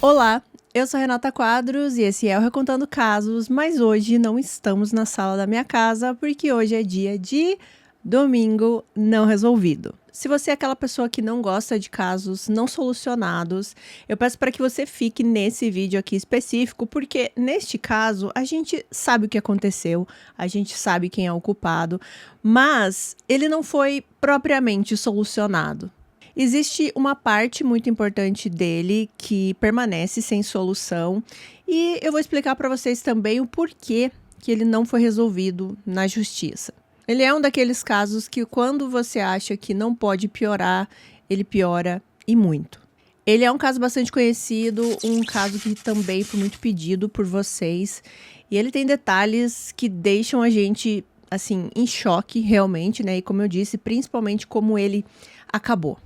Olá, eu sou Renata Quadros e esse é o Recontando Casos, mas hoje não estamos na sala da minha casa porque hoje é dia de domingo não resolvido. Se você é aquela pessoa que não gosta de casos não solucionados, eu peço para que você fique nesse vídeo aqui específico, porque neste caso a gente sabe o que aconteceu, a gente sabe quem é o culpado, mas ele não foi propriamente solucionado. Existe uma parte muito importante dele que permanece sem solução e eu vou explicar para vocês também o porquê que ele não foi resolvido na justiça. Ele é um daqueles casos que quando você acha que não pode piorar, ele piora e muito. Ele é um caso bastante conhecido, um caso que também foi muito pedido por vocês e ele tem detalhes que deixam a gente assim em choque realmente, né? E como eu disse, principalmente como ele acabou.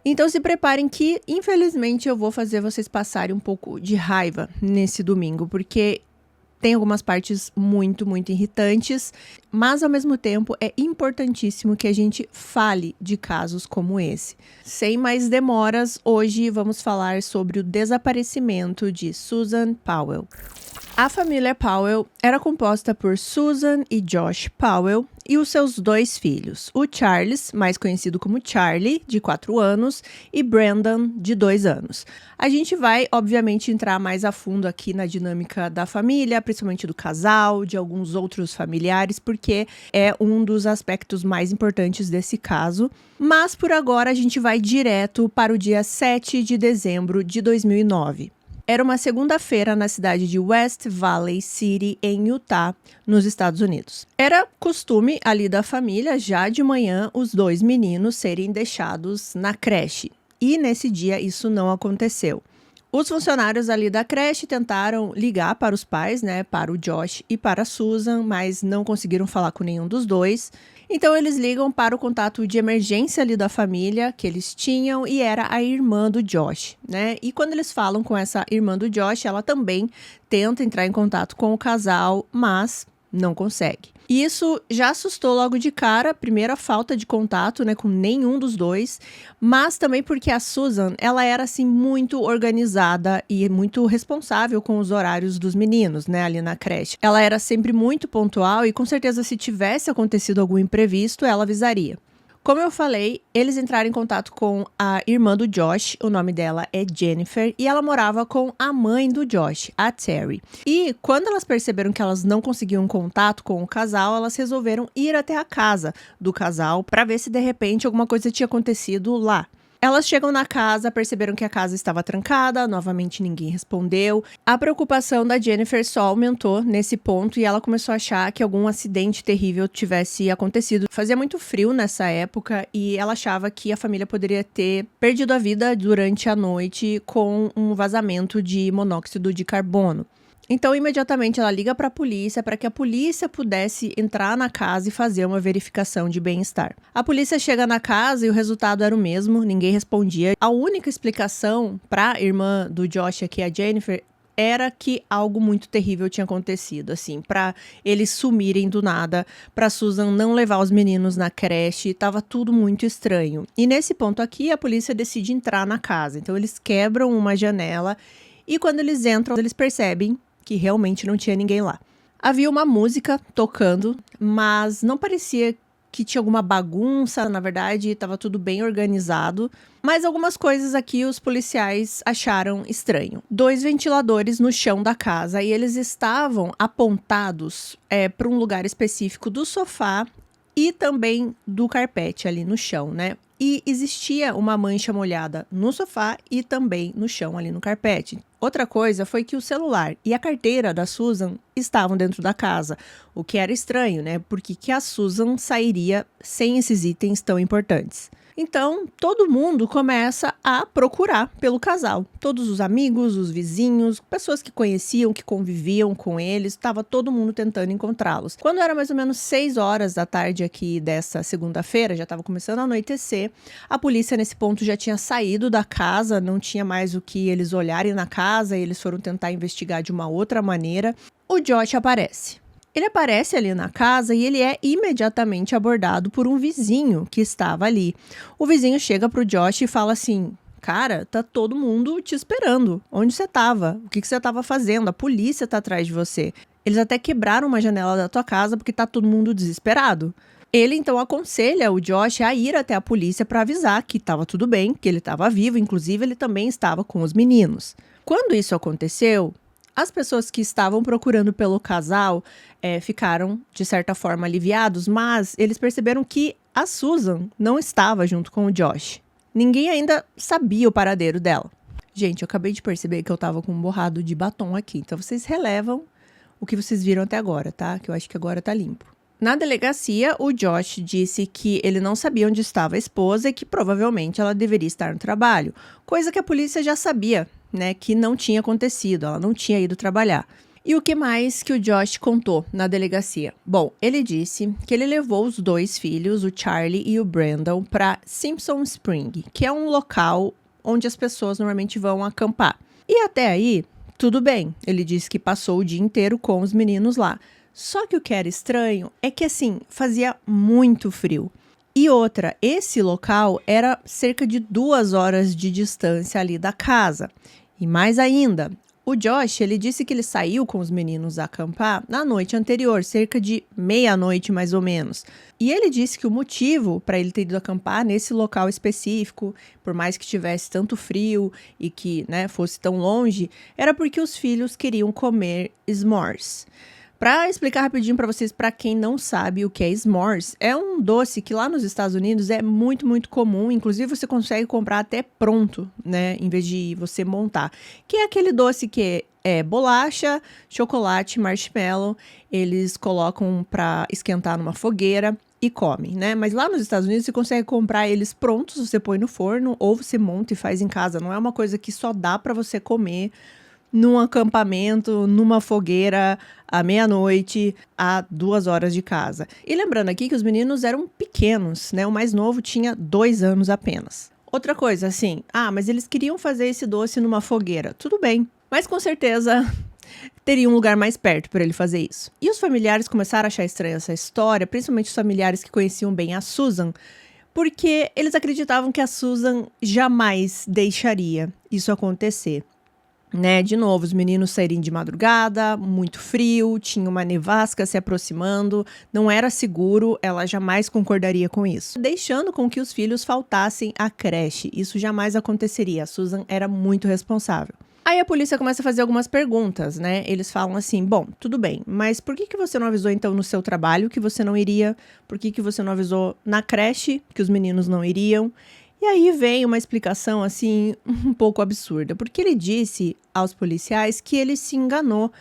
Então se preparem que, infelizmente, eu vou fazer vocês passarem um pouco de raiva nesse domingo, porque tem algumas partes muito irritantes, mas ao mesmo tempo é importantíssimo que a gente fale de casos como esse. Sem mais demoras, hoje vamos falar sobre o desaparecimento de Susan Powell. A família Powell era composta por Susan e Josh Powell e os seus dois filhos, o Charles, mais conhecido como Charlie, de 4 anos, e Brandon, de 2 anos. A gente vai, obviamente, entrar mais a fundo aqui na dinâmica da família, principalmente do casal, de alguns outros familiares, porque é um dos aspectos mais importantes desse caso. Mas, por agora, a gente vai direto para o dia 7 de dezembro de 2009. Era uma segunda-feira na cidade de West Valley City, em Utah, nos Estados Unidos. Era costume ali da família, já de manhã, os dois meninos serem deixados na creche. E nesse dia isso não aconteceu. Os funcionários ali da creche tentaram ligar para os pais, né, para o Josh e para a Susan, mas não conseguiram falar com nenhum dos dois. Então eles ligam para o contato de emergência ali da família que eles tinham e era a irmã do Josh, né? E quando eles falam com essa irmã do Josh, ela também tenta entrar em contato com o casal, mas não consegue. E isso já assustou logo de cara, primeiro a falta de contato, né, com nenhum dos dois, mas também porque a Susan, ela era assim muito organizada e muito responsável com os horários dos meninos, né, ali na creche. Ela era sempre muito pontual e com certeza se tivesse acontecido algum imprevisto, ela avisaria. Como eu falei, eles entraram em contato com a irmã do Josh, o nome dela é Jennifer, e ela morava com a mãe do Josh, a Terry. E quando elas perceberam que elas não conseguiam contato com o casal, elas resolveram ir até a casa do casal para ver se de repente alguma coisa tinha acontecido lá. Elas chegam na casa, perceberam que a casa estava trancada, novamente ninguém respondeu. A preocupação da Jennifer só aumentou nesse ponto e ela começou a achar que algum acidente terrível tivesse acontecido. Fazia muito frio nessa época e ela achava que a família poderia ter perdido a vida durante a noite com um vazamento de monóxido de carbono. Então, imediatamente ela liga para a polícia para que a polícia pudesse entrar na casa e fazer uma verificação de bem-estar. A polícia chega na casa e o resultado era o mesmo, ninguém respondia. A única explicação para a irmã do Josh, aqui a Jennifer, era que algo muito terrível tinha acontecido, assim, para eles sumirem do nada, para Susan não levar os meninos na creche, tava tudo muito estranho. E nesse ponto aqui, a polícia decide entrar na casa. Então, eles quebram uma janela e quando eles entram, eles percebem que realmente não tinha ninguém lá. Havia uma música tocando, mas não parecia que tinha alguma bagunça, na verdade, estava tudo bem organizado. Mas algumas coisas aqui os policiais acharam estranho. 2 ventiladores no chão da casa e eles estavam apontados para um lugar específico do sofá e também do carpete ali no chão, né? E existia uma mancha molhada no sofá e também no chão ali no carpete. Outra coisa foi que o celular e a carteira da Susan estavam dentro da casa, o que era estranho, né? Porque que a Susan sairia sem esses itens tão importantes. Então, todo mundo começa a procurar pelo casal. Todos os amigos, os vizinhos, pessoas que conheciam, que conviviam com eles, estava todo mundo tentando encontrá-los. Quando era mais ou menos 6 horas da tarde aqui dessa segunda-feira, já estava começando a anoitecer, a polícia nesse ponto já tinha saído da casa, não tinha mais o que eles olharem na casa, e eles foram tentar investigar de uma outra maneira. O Josh aparece. Ele aparece ali na casa e ele é imediatamente abordado por um vizinho que estava ali. O vizinho chega pro Josh e fala assim: cara, tá todo mundo te esperando. Onde você tava? O que você tava fazendo? A polícia tá atrás de você. Eles até quebraram uma janela da tua casa porque tá todo mundo desesperado. Ele então aconselha o Josh a ir até a polícia para avisar que estava tudo bem, que ele estava vivo, inclusive ele também estava com os meninos. Quando isso aconteceu, as pessoas que estavam procurando pelo casal ficaram, de certa forma, aliviados, mas eles perceberam que a Susan não estava junto com o Josh. Ninguém ainda sabia o paradeiro dela. Gente, eu acabei de perceber que eu estava com um borrado de batom aqui, então vocês relevam o que vocês viram até agora, tá? Que eu acho que agora tá limpo. Na delegacia, o Josh disse que ele não sabia onde estava a esposa e que provavelmente ela deveria estar no trabalho, coisa que a polícia já sabia, né, que não tinha acontecido, ela não tinha ido trabalhar. E o que mais que o Josh contou na delegacia? Bom, ele disse que ele levou os 2 filhos, o Charlie e o Brandon, para Simpson Spring, que é um local onde as pessoas normalmente vão acampar. E até aí, tudo bem, ele disse que passou o dia inteiro com os meninos lá. Só que o que era estranho é que, assim, fazia muito frio. E outra, esse local era cerca de 2 horas de distância ali da casa. E mais ainda, o Josh, ele disse que ele saiu com os meninos a acampar na noite anterior, cerca de meia-noite mais ou menos. E ele disse que o motivo para ele ter ido acampar nesse local específico, por mais que tivesse tanto frio e que, né, fosse tão longe, era porque os filhos queriam comer s'mores. Para explicar rapidinho para vocês, para quem não sabe o que é s'mores, é um doce que lá nos Estados Unidos é muito, muito comum. Inclusive, você consegue comprar até pronto, né? Em vez de você montar. Que é aquele doce que é bolacha, chocolate, marshmallow. Eles colocam para esquentar numa fogueira e comem, né? Mas lá nos Estados Unidos você consegue comprar eles prontos, você põe no forno ou você monta e faz em casa. Não é uma coisa que só dá para você comer num acampamento, numa fogueira, à meia-noite, a 2 horas de casa. E lembrando aqui que os meninos eram pequenos, né? O mais novo tinha 2 anos apenas. Outra coisa, assim, mas eles queriam fazer esse doce numa fogueira. Tudo bem, mas com certeza teria um lugar mais perto para ele fazer isso. E os familiares começaram a achar estranha essa história, principalmente os familiares que conheciam bem a Susan, porque eles acreditavam que a Susan jamais deixaria isso acontecer. Né, de novo, os meninos saírem de madrugada, muito frio, tinha uma nevasca se aproximando, não era seguro, ela jamais concordaria com isso. Deixando com que os filhos faltassem à creche, isso jamais aconteceria, a Susan era muito responsável. Aí a polícia começa a fazer algumas perguntas, né, eles falam assim, bom, tudo bem, mas por que você não avisou então no seu trabalho que você não iria? Por que você não avisou na creche que os meninos não iriam? E aí vem uma explicação, assim, um pouco absurda, porque ele disse aos policiais que ele se enganou.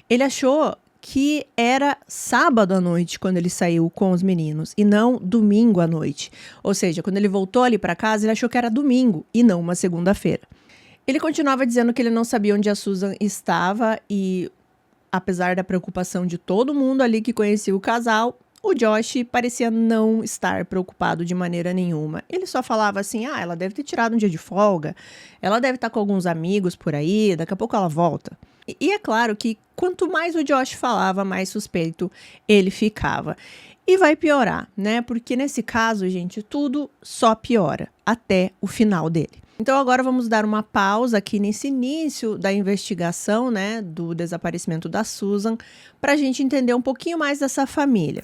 Ele achou que era sábado à noite quando ele saiu com os meninos e não domingo à noite. Ou seja, quando ele voltou ali para casa, ele achou que era domingo e não uma segunda-feira. Ele continuava dizendo que ele não sabia onde a Susan estava e, apesar da preocupação de todo mundo ali que conhecia o casal, o Josh parecia não estar preocupado de maneira nenhuma. Ele só falava assim, ela deve ter tirado um dia de folga, ela deve estar com alguns amigos por aí, daqui a pouco ela volta. E é claro que quanto mais o Josh falava, mais suspeito ele ficava. E vai piorar, né? Porque nesse caso, gente, tudo só piora até o final dele. Então agora vamos dar uma pausa aqui nesse início da investigação, né, do desaparecimento da Susan, para a gente entender um pouquinho mais dessa família.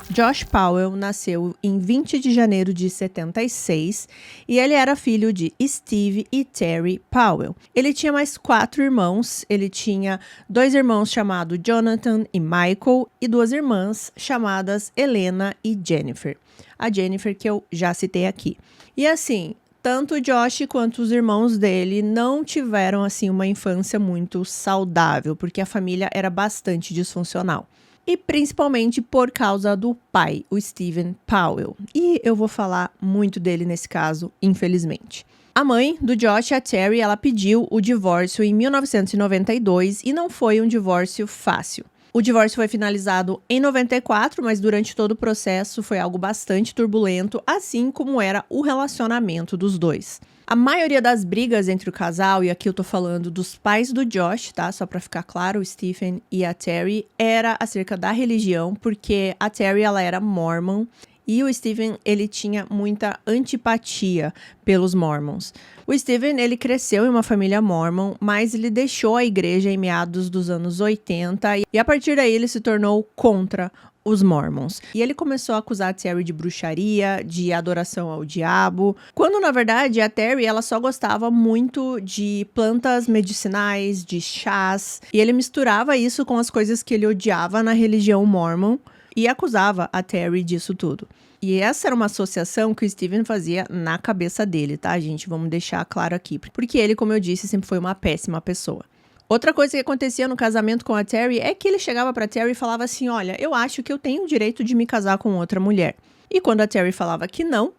Josh Powell nasceu em 20 de janeiro de 76 e ele era filho de Steve e Terry Powell. Ele tinha mais 4 irmãos, ele tinha 2 irmãos chamados Jonathan e Michael e 2 irmãs chamadas Helena e Jennifer. A Jennifer que eu já citei aqui. E assim, tanto o Josh quanto os irmãos dele não tiveram assim uma infância muito saudável, porque a família era bastante disfuncional. E principalmente por causa do pai, o Stephen Powell. E eu vou falar muito dele nesse caso, infelizmente. A mãe do Josh, a Terry, ela pediu o divórcio em 1992 e não foi um divórcio fácil. O divórcio foi finalizado em 94, mas durante todo o processo foi algo bastante turbulento, assim como era o relacionamento dos dois. A maioria das brigas entre o casal, e aqui eu tô falando dos pais do Josh, tá? Só pra ficar claro, o Stephen e a Terry, era acerca da religião, porque a Terry, ela era mormon, E o Steven, ele tinha muita antipatia pelos Mormons. O Steven, ele cresceu em uma família Mormon, mas ele deixou a igreja em meados dos anos 80 e a partir daí ele se tornou contra os Mormons. E ele começou a acusar a Terry de bruxaria, de adoração ao diabo, quando na verdade a Terry, ela só gostava muito de plantas medicinais, de chás, e ele misturava isso com as coisas que ele odiava na religião Mormon e acusava a Terry disso tudo. E essa era uma associação que o Steven fazia na cabeça dele, tá, gente? Vamos deixar claro aqui. Porque ele, como eu disse, sempre foi uma péssima pessoa. Outra coisa que acontecia no casamento com a Terry é que ele chegava pra Terry e falava assim, olha, eu acho que eu tenho o direito de me casar com outra mulher. E quando a Terry falava que não,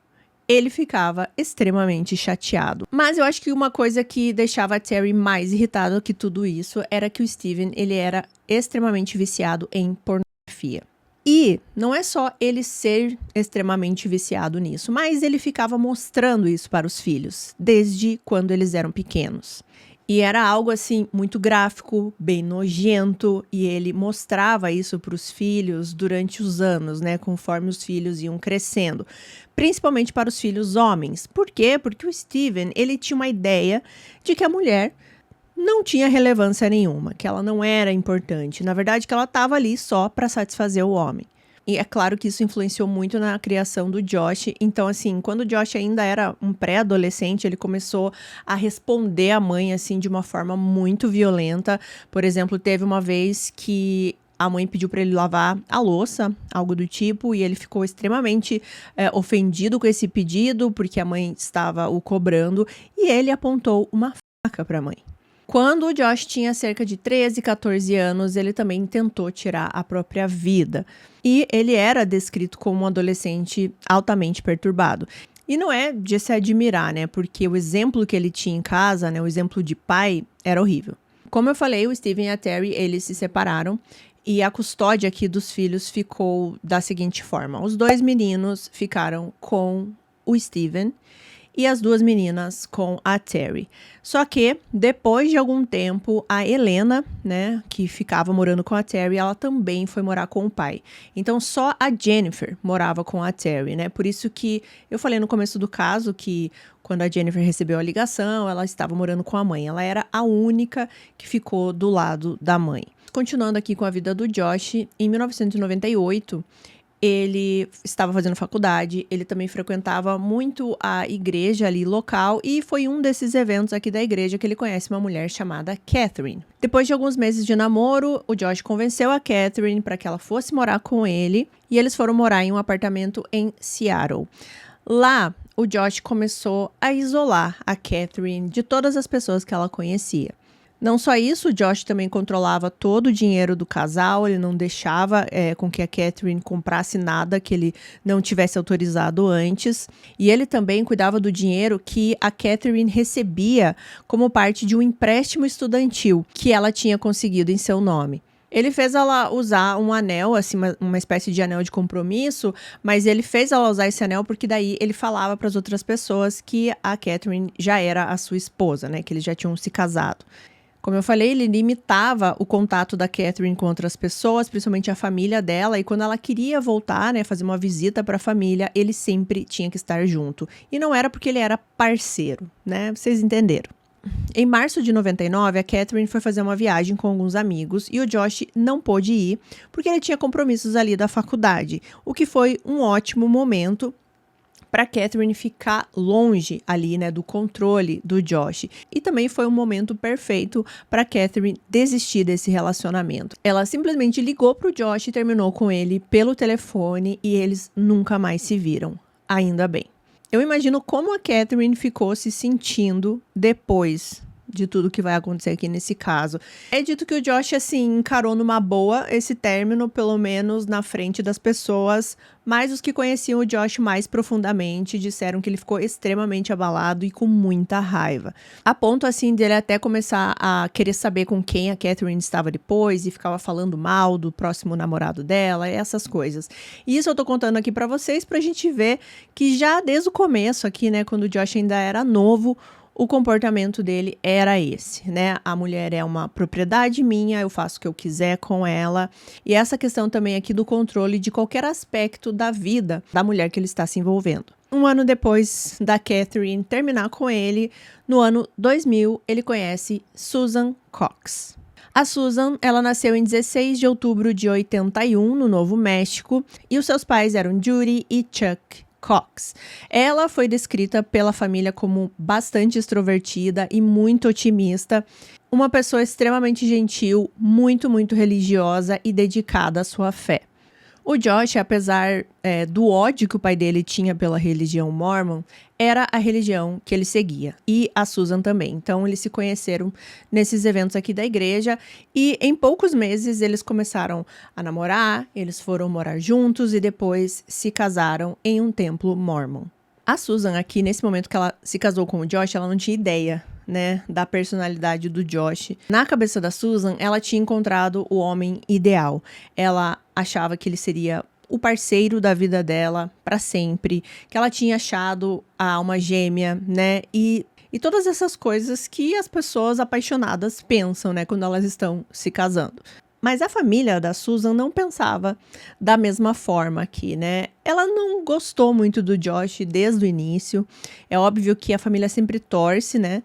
ele ficava extremamente chateado. Mas eu acho que uma coisa que deixava a Terry mais irritada que tudo isso era que o Steven, ele era extremamente viciado em pornografia. E não é só ele ser extremamente viciado nisso, mas ele ficava mostrando isso para os filhos, desde quando eles eram pequenos. E era algo assim muito gráfico, bem nojento, e ele mostrava isso para os filhos durante os anos, né, conforme os filhos iam crescendo, principalmente para os filhos homens. Por quê? Porque o Steven, ele tinha uma ideia de que a mulher não tinha relevância nenhuma, que ela não era importante, na verdade que ela estava ali só para satisfazer o homem. E é claro que isso influenciou muito na criação do Josh. Então, assim, quando o Josh ainda era um pré-adolescente, ele começou a responder à mãe, assim, de uma forma muito violenta. Por exemplo, teve uma vez que a mãe pediu para ele lavar a louça, algo do tipo, e ele ficou extremamente ofendido com esse pedido, porque a mãe estava o cobrando, e ele apontou uma faca para a mãe. Quando o Josh tinha cerca de 13, 14 anos, ele também tentou tirar a própria vida. E ele era descrito como um adolescente altamente perturbado. E não é de se admirar, né? Porque o exemplo que ele tinha em casa, né? O exemplo de pai, era horrível. Como eu falei, o Steven e a Terry, eles se separaram. E a custódia aqui dos filhos ficou da seguinte forma. Os 2 meninos ficaram com o Steven e as 2 meninas com a Terry. Só que, depois de algum tempo, a Helena, né, que ficava morando com a Terry, ela também foi morar com o pai. Então, só a Jennifer morava com a Terry, né? Por isso que eu falei no começo do caso que quando a Jennifer recebeu a ligação, ela estava morando com a mãe. Ela era a única que ficou do lado da mãe. Continuando aqui com a vida do Josh, em 1998... ele estava fazendo faculdade, ele também frequentava muito a igreja ali local e foi um desses eventos aqui da igreja que ele conhece uma mulher chamada Catherine. Depois de alguns meses de namoro, o Josh convenceu a Catherine para que ela fosse morar com ele e eles foram morar em um apartamento em Seattle. Lá, o Josh começou a isolar a Catherine de todas as pessoas que ela conhecia. Não só isso, o Josh também controlava todo o dinheiro do casal, ele não deixava com que a Catherine comprasse nada que ele não tivesse autorizado antes. E ele também cuidava do dinheiro que a Catherine recebia como parte de um empréstimo estudantil que ela tinha conseguido em seu nome. Ele fez ela usar um anel, assim, uma espécie de anel de compromisso, mas ele fez ela usar esse anel porque daí ele falava para as outras pessoas que a Catherine já era a sua esposa, né, que eles já tinham se casado. Como eu falei, ele limitava o contato da Catherine com outras pessoas, principalmente a família dela, e quando ela queria voltar, né, fazer uma visita para a família, ele sempre tinha que estar junto. E não era porque ele era parceiro, né? Vocês entenderam. Em março de 99, a Catherine foi fazer uma viagem com alguns amigos e o Josh não pôde ir porque ele tinha compromissos ali da faculdade, o que foi um ótimo momento para Catherine ficar longe ali, né, do controle do Josh. E também foi um momento perfeito para Catherine desistir desse relacionamento. Ela simplesmente ligou pro Josh e terminou com ele pelo telefone e eles nunca mais se viram. Ainda bem. Eu imagino como a Catherine ficou se sentindo depois de tudo que vai acontecer aqui nesse caso. É dito que o Josh, assim, encarou numa boa esse término, pelo menos na frente das pessoas, mas os que conheciam o Josh mais profundamente disseram que ele ficou extremamente abalado e com muita raiva. A ponto, assim, dele até começar a querer saber com quem a Catherine estava depois e ficava falando mal do próximo namorado dela, essas coisas. E isso eu tô contando aqui pra vocês pra gente ver que já desde o começo aqui, né, quando o Josh ainda era novo, o comportamento dele era esse, né? A mulher é uma propriedade minha, eu faço o que eu quiser com ela. E essa questão também aqui do controle de qualquer aspecto da vida da mulher que ele está se envolvendo. Um ano depois da Catherine terminar com ele, no ano 2000, ele conhece Susan Cox. A Susan, ela nasceu em 16 de outubro de 81, no Novo México, e os seus pais eram Judy e Chuck Cox. Ela foi descrita pela família como bastante extrovertida e muito otimista, uma pessoa extremamente gentil, muito religiosa e dedicada à sua fé. O Josh, apesar do ódio que o pai dele tinha pela religião Mormon, era a religião que ele seguia, e a Susan também. Então, eles se conheceram nesses eventos aqui da igreja, e em poucos meses eles começaram a namorar, eles foram morar juntos e depois se casaram em um templo Mormon. A Susan aqui, nesse momento que ela se casou com o Josh, ela não tinha ideia, né, da personalidade do Josh. Na cabeça da Susan, ela tinha encontrado o homem ideal. Ela achava que ele seria o parceiro da vida dela para sempre, que ela tinha achado a alma gêmea, né, e todas essas coisas que as pessoas apaixonadas pensam, né, quando elas estão se casando. Mas a família da Susan não pensava da mesma forma aqui, né? Ela não gostou muito do Josh desde o início. É óbvio que a família sempre torce, né?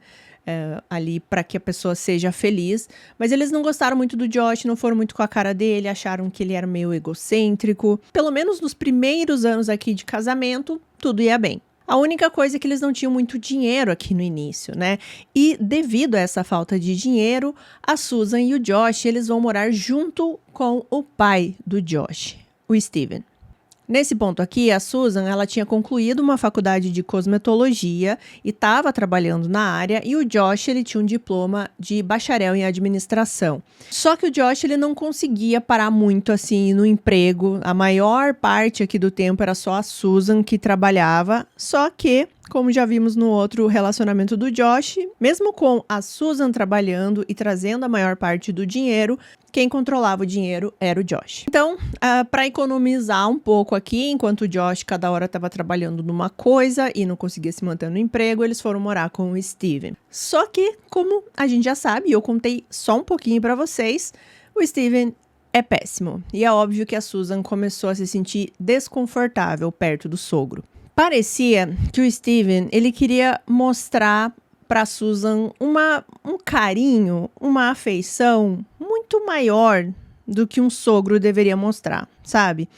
Ali para que a pessoa seja feliz. Mas eles não gostaram muito do Josh, não foram muito com a cara dele, acharam que ele era meio egocêntrico. Pelo menos nos primeiros anos aqui de casamento, tudo ia bem. A única coisa é que eles não tinham muito dinheiro aqui no início, né? E devido a essa falta de dinheiro, a Susan e o Josh, eles vão morar junto com o pai do Josh, o Steven. Nesse ponto aqui, a Susan, ela tinha concluído uma faculdade de cosmetologia e estava trabalhando na área, e o Josh, ele tinha um diploma de bacharel em administração. Só que o Josh, ele não conseguia parar muito assim no emprego. A maior parte aqui do tempo era só a Susan que trabalhava, só que, como já vimos no outro relacionamento do Josh, mesmo com a Susan trabalhando e trazendo a maior parte do dinheiro, quem controlava o dinheiro era o Josh. Então, para economizar um pouco aqui, enquanto o Josh cada hora estava trabalhando numa coisa e não conseguia se manter no emprego, eles foram morar com o Steven. Só que, como a gente já sabe, e eu contei só um pouquinho para vocês, o Steven é péssimo. E é óbvio que a Susan começou a se sentir desconfortável perto do sogro. Parecia que o Steven, ele queria mostrar para Susan um carinho, uma afeição muito maior do que um sogro deveria mostrar, sabe?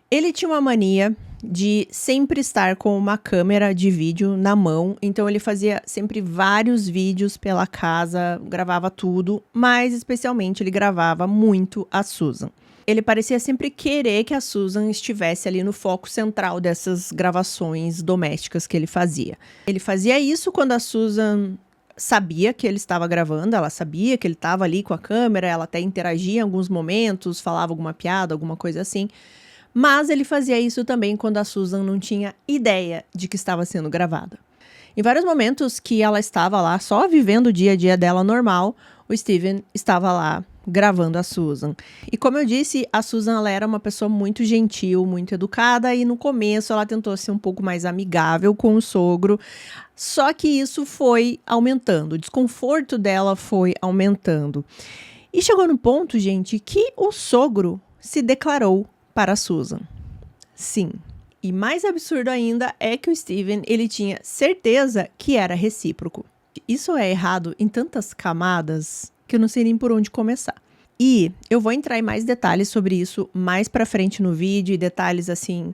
Ele tinha uma mania de sempre estar com uma câmera de vídeo na mão, então ele fazia sempre vários vídeos pela casa, gravava tudo, mas especialmente ele gravava muito a Susan. Ele parecia sempre querer que a Susan estivesse ali no foco central dessas gravações domésticas que ele fazia. Ele fazia isso quando a Susan sabia que ele estava gravando, ela sabia que ele estava ali com a câmera, ela até interagia em alguns momentos, falava alguma piada, alguma coisa assim. Mas ele fazia isso também quando a Susan não tinha ideia de que estava sendo gravada. Em vários momentos que ela estava lá só vivendo o dia a dia dela normal, o Steven estava lá gravando a Susan. E como eu disse, a Susan, ela era uma pessoa muito gentil, muito educada, e no começo ela tentou ser um pouco mais amigável com o sogro, só que isso foi aumentando, o desconforto dela foi aumentando. E chegou no ponto, gente, que o sogro se declarou para a Susan. Sim. E mais absurdo ainda é que o Steven, ele tinha certeza que era recíproco. Isso é errado em tantas camadas que eu não sei nem por onde começar. E eu vou entrar em mais detalhes sobre isso mais pra frente no vídeo, e detalhes assim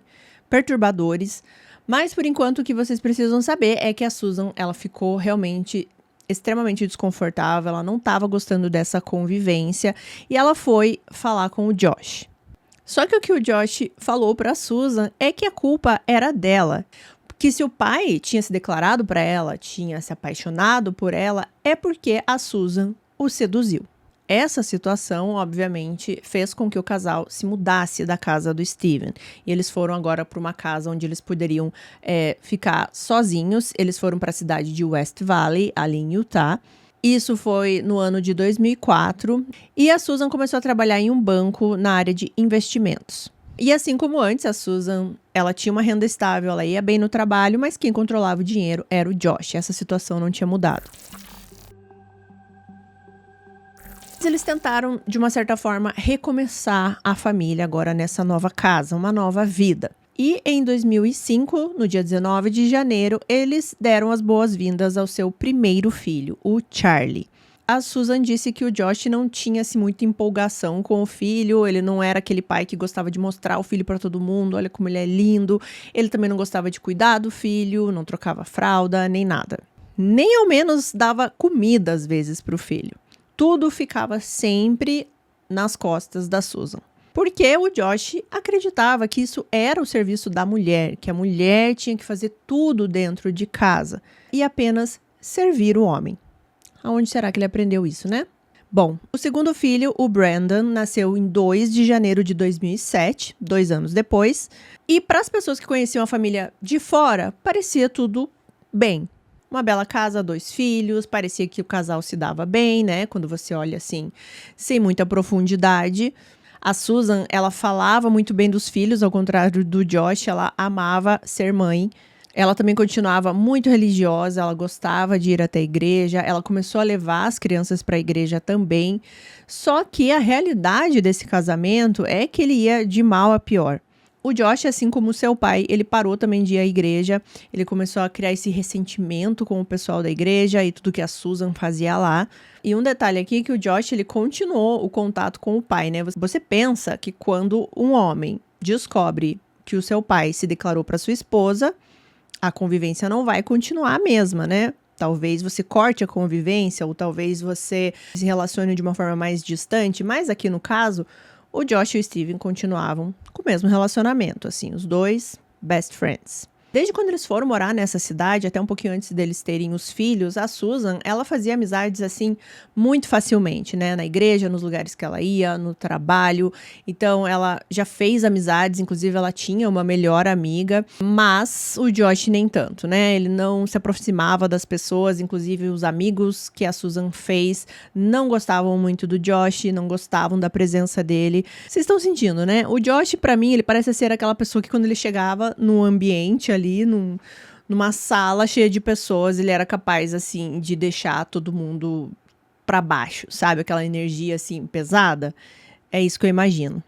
perturbadores. Mas por enquanto o que vocês precisam saber é que a Susan, ela ficou realmente extremamente desconfortável, ela não estava gostando dessa convivência e ela foi falar com o Josh. Só que o que o Josh falou para a Susan é que a culpa era dela. Que se o pai tinha se declarado para ela, tinha se apaixonado por ela, é porque a Susan o seduziu. Essa situação, obviamente, fez com que o casal se mudasse da casa do Steven. E eles foram agora para uma casa onde eles poderiam ficar sozinhos. Eles foram para a cidade de West Valley, ali em Utah. Isso foi no ano de 2004. E a Susan começou a trabalhar em um banco na área de investimentos. E assim como antes, a Susan, ela tinha uma renda estável, ela ia bem no trabalho, mas quem controlava o dinheiro era o Josh. Essa situação não tinha mudado. Eles tentaram, de uma certa forma, recomeçar a família agora nessa nova casa, uma nova vida. E em 2005, no dia 19 de janeiro, eles deram as boas-vindas ao seu primeiro filho, o Charlie. A Susan disse que o Josh não tinha assim, muita empolgação com o filho, ele não era aquele pai que gostava de mostrar o filho para todo mundo, olha como ele é lindo. Ele também não gostava de cuidar do filho, não trocava fralda, nem nada. Nem ao menos dava comida às vezes para o filho. Tudo ficava sempre nas costas da Susan. Porque o Josh acreditava que isso era o serviço da mulher, que a mulher tinha que fazer tudo dentro de casa e apenas servir o homem. Aonde será que ele aprendeu isso, né? Bom, o segundo filho, o Brandon, nasceu em 2 de janeiro de 2007, 2 anos depois. E para as pessoas que conheciam a família de fora, parecia tudo bem. Uma bela casa, 2 filhos, parecia que o casal se dava bem, né? Quando você olha assim, sem muita profundidade. A Susan, ela falava muito bem dos filhos, ao contrário do Josh, ela amava ser mãe. Ela também continuava muito religiosa, ela gostava de ir até a igreja, ela começou a levar as crianças para a igreja também. Só que a realidade desse casamento é que ele ia de mal a pior. O Josh, assim como seu pai, ele parou também de ir à igreja, ele começou a criar esse ressentimento com o pessoal da igreja e tudo que a Susan fazia lá. E um detalhe aqui é que o Josh, ele continuou o contato com o pai, né? Você pensa que quando um homem descobre que o seu pai se declarou para sua esposa, a convivência não vai continuar a mesma, né? Talvez você corte a convivência ou talvez você se relacione de uma forma mais distante, mas aqui no caso, o Josh e o Steven continuavam com o mesmo relacionamento, assim, os dois best friends. Desde quando eles foram morar nessa cidade, até um pouquinho antes deles terem os filhos, a Susan, ela fazia amizades, assim, muito facilmente, né? Na igreja, nos lugares que ela ia, no trabalho. Então, ela já fez amizades, inclusive ela tinha uma melhor amiga. Mas o Josh nem tanto, né? Ele não se aproximava das pessoas, inclusive os amigos que a Susan fez não gostavam muito do Josh, não gostavam da presença dele. Vocês estão sentindo, né? O Josh, pra mim, ele parece ser aquela pessoa que quando ele chegava no ambiente ali, numa sala cheia de pessoas, ele era capaz, assim, de deixar todo mundo pra baixo, sabe? Aquela energia, assim, pesada. É isso que eu imagino.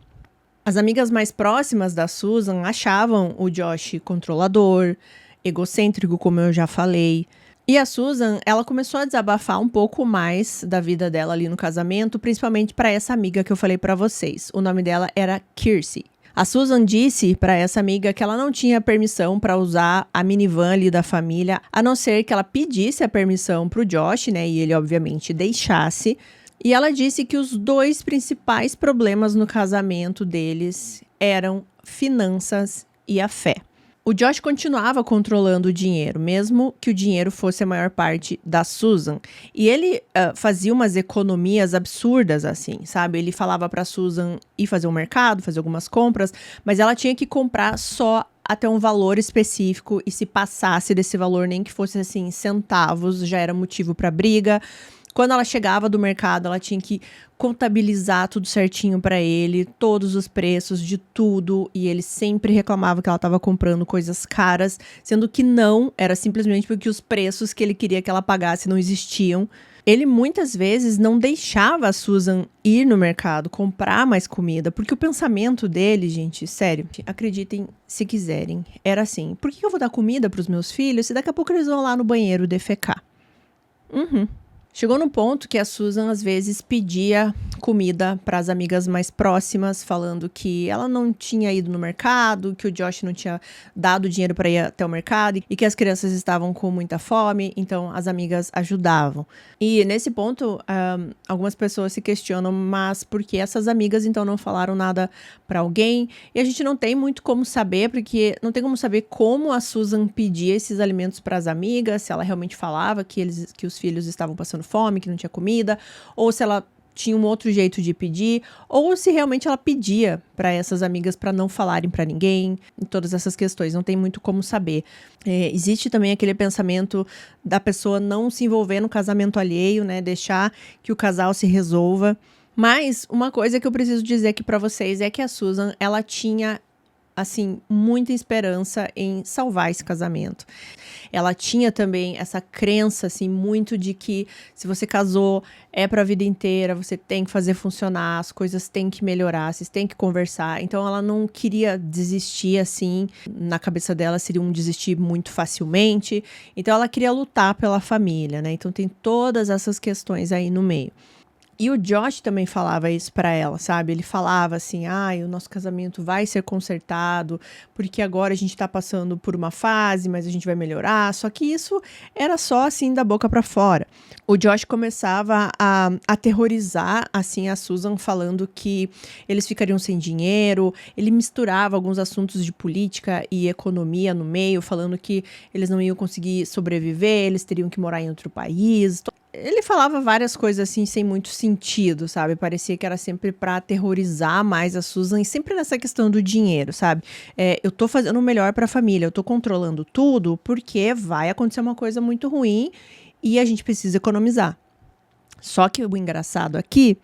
As amigas mais próximas da Susan achavam o Josh controlador, egocêntrico, como eu já falei. E a Susan, ela começou a desabafar um pouco mais da vida dela ali no casamento, principalmente para essa amiga que eu falei para vocês. O nome dela era Kirsty. A Susan disse para essa amiga que ela não tinha permissão para usar a minivan ali da família, a não ser que ela pedisse a permissão pro Josh, né? E ele, obviamente, deixasse. E ela disse que os 2 principais problemas no casamento deles eram finanças e a fé. O Josh continuava controlando o dinheiro, mesmo que o dinheiro fosse a maior parte da Susan. E ele fazia umas economias absurdas, assim, sabe? Ele falava pra Susan ir fazer um mercado, fazer algumas compras, mas ela tinha que comprar só até um valor específico e se passasse desse valor, nem que fosse, assim, centavos, já era motivo pra briga. Quando ela chegava do mercado, ela tinha que contabilizar tudo certinho para ele, todos os preços de tudo, e ele sempre reclamava que ela estava comprando coisas caras, sendo que não, era simplesmente porque os preços que ele queria que ela pagasse não existiam. Ele muitas vezes não deixava a Susan ir no mercado, comprar mais comida, porque o pensamento dele, gente, sério, acreditem se quiserem, era assim: por que eu vou dar comida para os meus filhos se daqui a pouco eles vão lá no banheiro defecar? Chegou no ponto que a Susan, às vezes, pedia comida para as amigas mais próximas, falando que ela não tinha ido no mercado, que o Josh não tinha dado dinheiro para ir até o mercado e que as crianças estavam com muita fome, então as amigas ajudavam. E nesse ponto, algumas pessoas se questionam, mas por que essas amigas então não falaram nada para alguém? E a gente não tem muito como saber, porque não tem como saber como a Susan pedia esses alimentos para as amigas, se ela realmente falava que os filhos estavam passando fome, que não tinha comida, ou se ela tinha um outro jeito de pedir, ou se realmente ela pedia para essas amigas para não falarem para ninguém, em todas essas questões, não tem muito como saber. Existe também aquele pensamento da pessoa não se envolver no casamento alheio, né, deixar que o casal se resolva. Mas uma coisa que eu preciso dizer aqui pra vocês é que a Susan, ela tinha, assim, muita esperança em salvar esse casamento. Ela tinha também essa crença, assim, muito de que se você casou, é pra vida inteira, você tem que fazer funcionar, as coisas têm que melhorar, vocês têm que conversar. Então, ela não queria desistir, assim, na cabeça dela seria um desistir muito facilmente. Então, ela queria lutar pela família, né? Então, tem todas essas questões aí no meio. E o Josh também falava isso pra ela, sabe? Ele falava assim, o nosso casamento vai ser consertado, porque agora a gente tá passando por uma fase, mas a gente vai melhorar. Só que isso era só assim da boca pra fora. O Josh começava a aterrorizar, assim, a Susan, falando que eles ficariam sem dinheiro. Ele misturava alguns assuntos de política e economia no meio, falando que eles não iam conseguir sobreviver, eles teriam que morar em outro país. Ele falava várias coisas assim, sem muito sentido, sabe? Parecia que era sempre pra aterrorizar mais a Susan, e sempre nessa questão do dinheiro, sabe? Eu tô fazendo o melhor pra família, eu tô controlando tudo, porque vai acontecer uma coisa muito ruim e a gente precisa economizar. Só que o engraçado aqui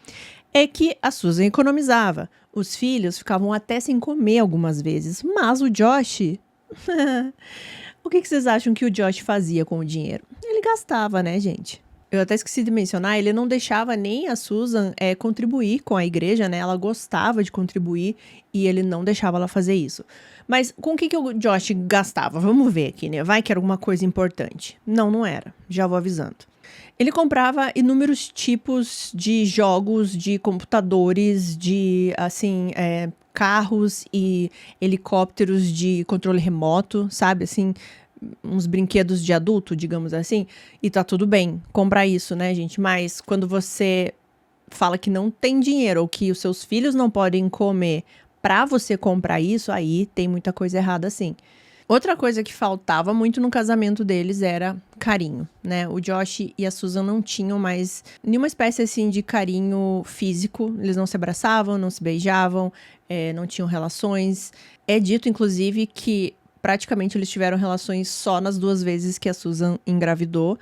é que a Susan economizava. Os filhos ficavam até sem comer algumas vezes, mas o Josh... O que vocês acham que o Josh fazia com o dinheiro? Ele gastava, né, gente? Eu até esqueci de mencionar, ele não deixava nem a Susan contribuir com a igreja, né? Ela gostava de contribuir e ele não deixava ela fazer isso. Mas com o que o Josh gastava? Vamos ver aqui, né? Vai que era alguma coisa importante. Não, não era. Já vou avisando. Ele comprava inúmeros tipos de jogos, de computadores, de, assim, carros e helicópteros de controle remoto, sabe? Assim, uns brinquedos de adulto, digamos assim, e tá tudo bem comprar isso, né, gente? Mas quando você fala que não tem dinheiro ou que os seus filhos não podem comer pra você comprar isso, aí tem muita coisa errada, sim. Outra coisa que faltava muito no casamento deles era carinho, né? O Josh e a Susan não tinham mais nenhuma espécie, assim, de carinho físico. Eles não se abraçavam, não se beijavam, não tinham relações. É dito, inclusive, que praticamente eles tiveram relações só nas 2 vezes que a Susan engravidou.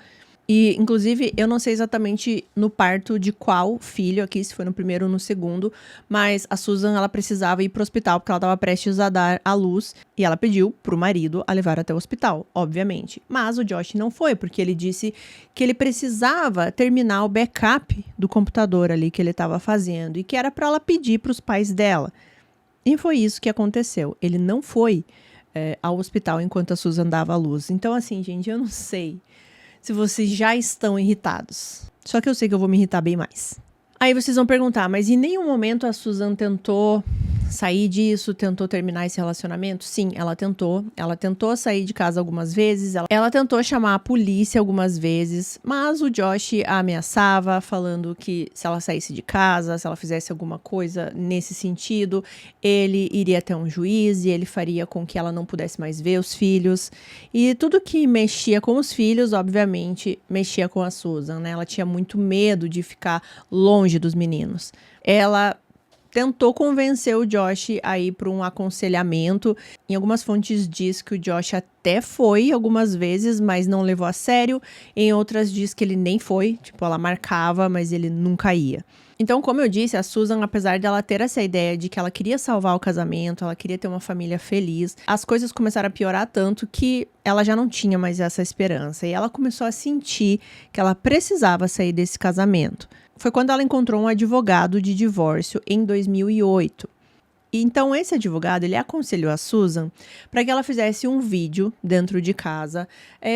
E, inclusive, eu não sei exatamente no parto de qual filho aqui, se foi no primeiro ou no segundo, mas a Susan, ela precisava ir pro hospital porque ela estava prestes a dar à luz e ela pediu pro marido a levar até o hospital, obviamente. Mas o Josh não foi, porque ele disse que ele precisava terminar o backup do computador ali que ele estava fazendo e que era para ela pedir pros pais dela. E foi isso que aconteceu. Ele não foi ao hospital enquanto a Susan dava à luz. Então, assim, gente, eu não sei se vocês já estão irritados. Só que eu sei que eu vou me irritar bem mais. Aí vocês vão perguntar, mas em nenhum momento a Susan tentou sair disso, tentou terminar esse relacionamento? Sim, ela tentou. Ela tentou sair de casa algumas vezes, ela tentou chamar a polícia algumas vezes, mas o Josh a ameaçava, falando que se ela saísse de casa, se ela fizesse alguma coisa nesse sentido, ele iria até um juiz e ele faria com que ela não pudesse mais ver os filhos. E tudo que mexia com os filhos, obviamente, mexia com a Susan, né? Ela tinha muito medo de ficar longe dos meninos. Ela tentou convencer o Josh a ir para um aconselhamento. Em algumas fontes diz que o Josh até foi algumas vezes, mas não levou a sério. Em outras diz que ele nem foi, tipo, ela marcava, mas ele nunca ia. Então, como eu disse, a Susan, apesar dela ter essa ideia de que ela queria salvar o casamento, ela queria ter uma família feliz, as coisas começaram a piorar tanto que ela já não tinha mais essa esperança. E ela começou a sentir que ela precisava sair desse casamento. Foi quando ela encontrou um advogado de divórcio em 2008. Então, esse advogado, ele aconselhou a Susan para que ela fizesse um vídeo dentro de casa,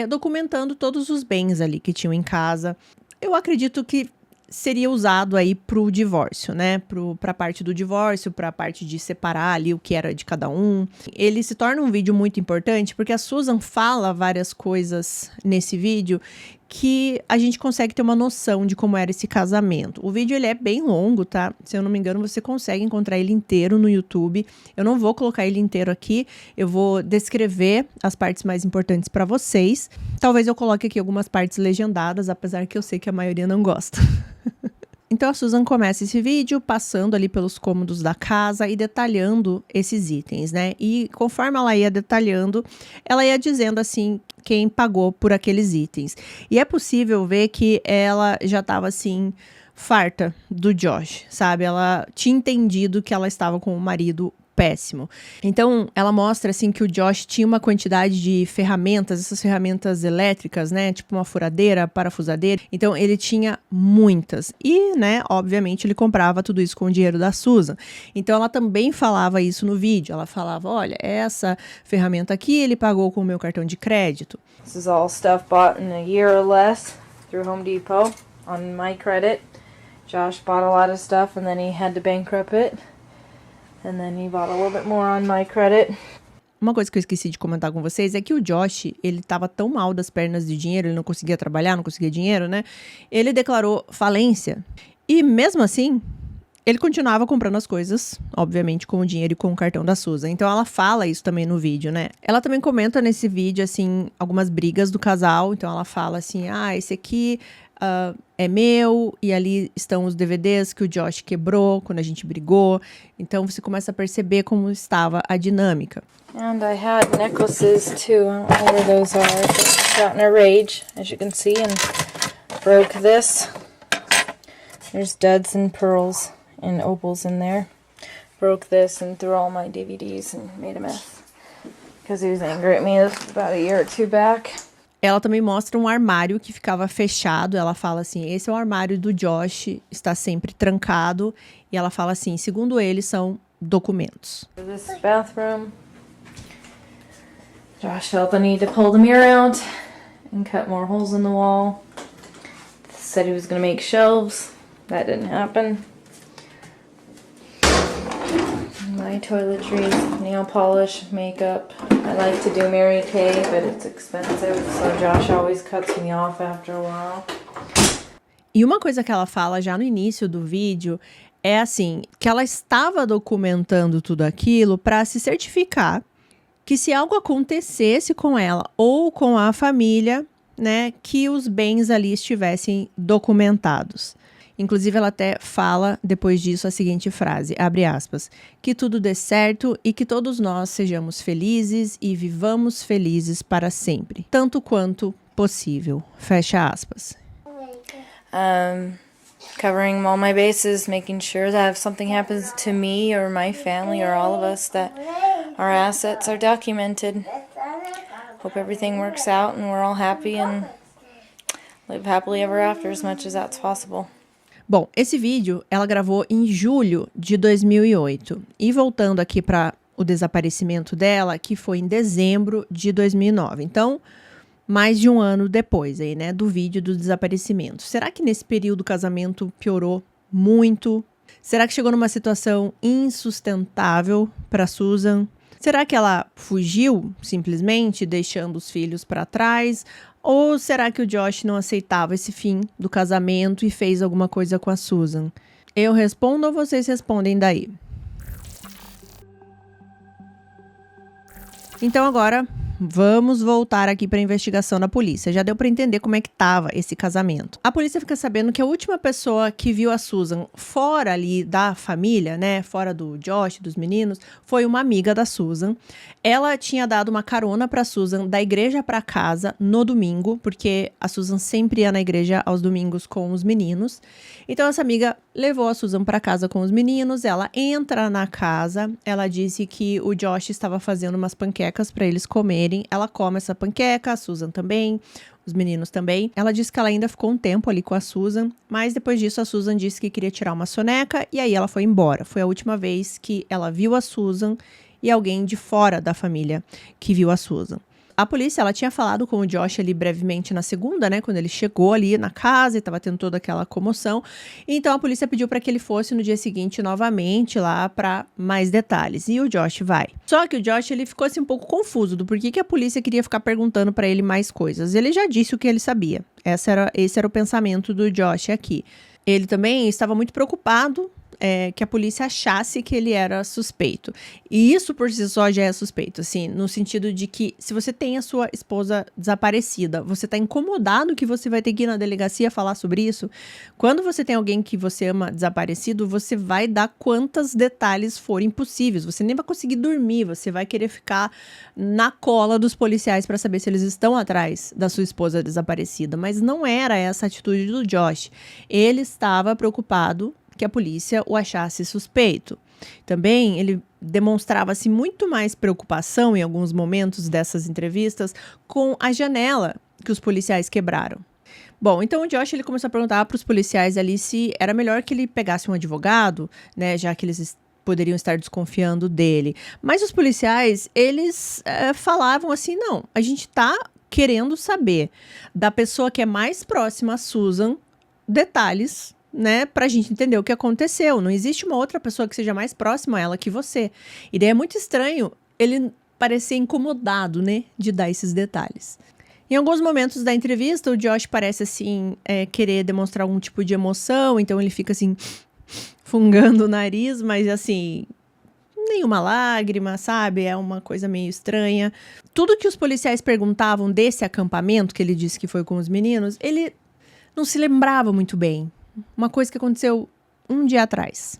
documentando todos os bens ali que tinham em casa. Eu acredito que seria usado aí pro divórcio, né? Pra parte do divórcio, pra parte de separar ali o que era de cada um. Ele se torna um vídeo muito importante porque a Susan fala várias coisas nesse vídeo que a gente consegue ter uma noção de como era esse casamento. O vídeo, ele é bem longo, tá? Se eu não me engano, você consegue encontrar ele inteiro no YouTube. Eu não vou colocar ele inteiro aqui, eu vou descrever as partes mais importantes pra vocês. Talvez eu coloque aqui algumas partes legendadas, apesar que eu sei que a maioria não gosta. Então a Susan começa esse vídeo passando ali pelos cômodos da casa e detalhando esses itens, né? E conforme ela ia detalhando, ela ia dizendo assim quem pagou por aqueles itens. E é possível ver que ela já estava assim farta do Josh, sabe? Ela tinha entendido que ela estava com um marido péssimo. Então, ela mostra, assim, que o Josh tinha uma quantidade de ferramentas, essas ferramentas elétricas, né? Tipo uma furadeira, parafusadeira. Então, ele tinha muitas. E, né, obviamente, ele comprava tudo isso com o dinheiro da Susan. Então, ela também falava isso no vídeo. Ela falava, olha, essa ferramenta aqui ele pagou com o meu cartão de crédito. This is all stuff bought in a year or less through Home Depot on my credit. Josh bought a lot of stuff and then he had to bankrupt it. And then he bought a little bit more on my credit. Uma coisa que eu esqueci de comentar com vocês é que o Josh, ele tava tão mal das pernas de dinheiro, ele não conseguia trabalhar, não conseguia dinheiro, né? Ele declarou falência. E mesmo assim, ele continuava comprando as coisas, obviamente, com o dinheiro e com o cartão da Susan. Então, ela fala isso também no vídeo, né? Ela também comenta nesse vídeo, assim, algumas brigas do casal. Então, ela fala assim, esse aqui é meu, e ali estão os DVDs que o Josh quebrou quando a gente brigou. Então, você começa a perceber como estava a dinâmica. And I had necklaces too. I don't know where those are. I just got in a rage, as you can see, and broke this. There's duds and pearls and opals in there. Broke this and threw all my DVDs and made a mess. Because he was angry at me about a year or two back. Ela também mostra um armário que ficava fechado. Ela fala assim, esse é o armário do Josh, está sempre trancado. E ela fala assim, segundo ele, são documentos. This bathroom. Josh felt the need to pull the mirror out and cut more holes in the wall. Said he was going to make shelves. That didn't happen. My toiletries, nail polish, makeup. I like to do Mary Kay, but it's expensive, so Josh always cuts me off after a while. E uma coisa que ela fala já no início do vídeo é assim, que ela estava documentando tudo aquilo para se certificar que se algo acontecesse com ela ou com a família, né, que os bens ali estivessem documentados. Inclusive, ela até fala, depois disso, a seguinte frase, abre aspas, que tudo dê certo e que todos nós sejamos felizes e vivamos felizes para sempre, tanto quanto possível, fecha aspas. Covering all my bases, making sure that if something happens to me or my family or all of us, that our assets are documented. Hope everything works out and we're all happy and live happily ever after as much as that's possible. Bom, esse vídeo ela gravou em julho de 2008. E voltando aqui para o desaparecimento dela, que foi em dezembro de 2009. Então, mais de um ano depois aí, né, do vídeo do desaparecimento. Será que nesse período o casamento piorou muito? Será que chegou numa situação insustentável para Susan? Será que ela fugiu, simplesmente, deixando os filhos para trás? Ou será que o Josh não aceitava esse fim do casamento e fez alguma coisa com a Susan? Eu respondo ou vocês respondem daí? Então agora, vamos voltar aqui para a investigação da polícia. Já deu para entender como é que estava esse casamento. A polícia fica sabendo que a última pessoa que viu a Susan fora ali da família, né, fora do Josh, dos meninos, foi uma amiga da Susan. Ela tinha dado uma carona para Susan da igreja para casa no domingo, porque a Susan sempre ia na igreja aos domingos com os meninos. Então essa amiga levou a Susan para casa com os meninos. Ela entra na casa, ela disse que o Josh estava fazendo umas panquecas para eles comerem. Ela come essa panqueca, a Susan também, os meninos também. Ela disse que ela ainda ficou um tempo ali com a Susan, mas depois disso a Susan disse que queria tirar uma soneca e aí ela foi embora. Foi a última vez que ela viu a Susan e alguém de fora da família que viu a Susan. A polícia, ela tinha falado com o Josh ali brevemente na segunda, né, quando ele chegou ali na casa e estava tendo toda aquela comoção. Então a polícia pediu para que ele fosse no dia seguinte novamente lá para mais detalhes. E o Josh vai. Só que o Josh, ele ficou assim um pouco confuso do porquê que a polícia queria ficar perguntando para ele mais coisas. Ele já disse o que ele sabia. Esse era o pensamento do Josh aqui. Ele também estava muito preocupado que a polícia achasse que ele era suspeito. E isso por si só já é suspeito, assim, no sentido de que se você tem a sua esposa desaparecida, você tá incomodado que você vai ter que ir na delegacia falar sobre isso. Quando você tem alguém que você ama desaparecido, você vai dar quantos detalhes forem possíveis. Você nem vai conseguir dormir, você vai querer ficar na cola dos policiais para saber se eles estão atrás da sua esposa desaparecida. Mas não era essa a atitude do Josh. Ele estava preocupado que a polícia o achasse suspeito. Também ele demonstrava-se muito mais preocupação em alguns momentos dessas entrevistas com a janela que os policiais quebraram. Bom, então o Josh ele começou a perguntar para os policiais ali se era melhor que ele pegasse um advogado, né, já que eles poderiam estar desconfiando dele. Mas os policiais, eles falavam assim, não, a gente tá querendo saber da pessoa que é mais próxima a Susan detalhes, né, pra gente entender o que aconteceu. Não existe uma outra pessoa que seja mais próxima a ela que você. E daí é muito estranho ele parecer incomodado, né, de dar esses detalhes. Em alguns momentos da entrevista, o Josh parece, assim, querer demonstrar algum tipo de emoção, então ele fica, assim, fungando o nariz, mas, assim, nenhuma lágrima, sabe? É uma coisa meio estranha. Tudo que os policiais perguntavam desse acampamento, que ele disse que foi com os meninos, ele não se lembrava muito bem. Uma coisa que aconteceu um dia atrás.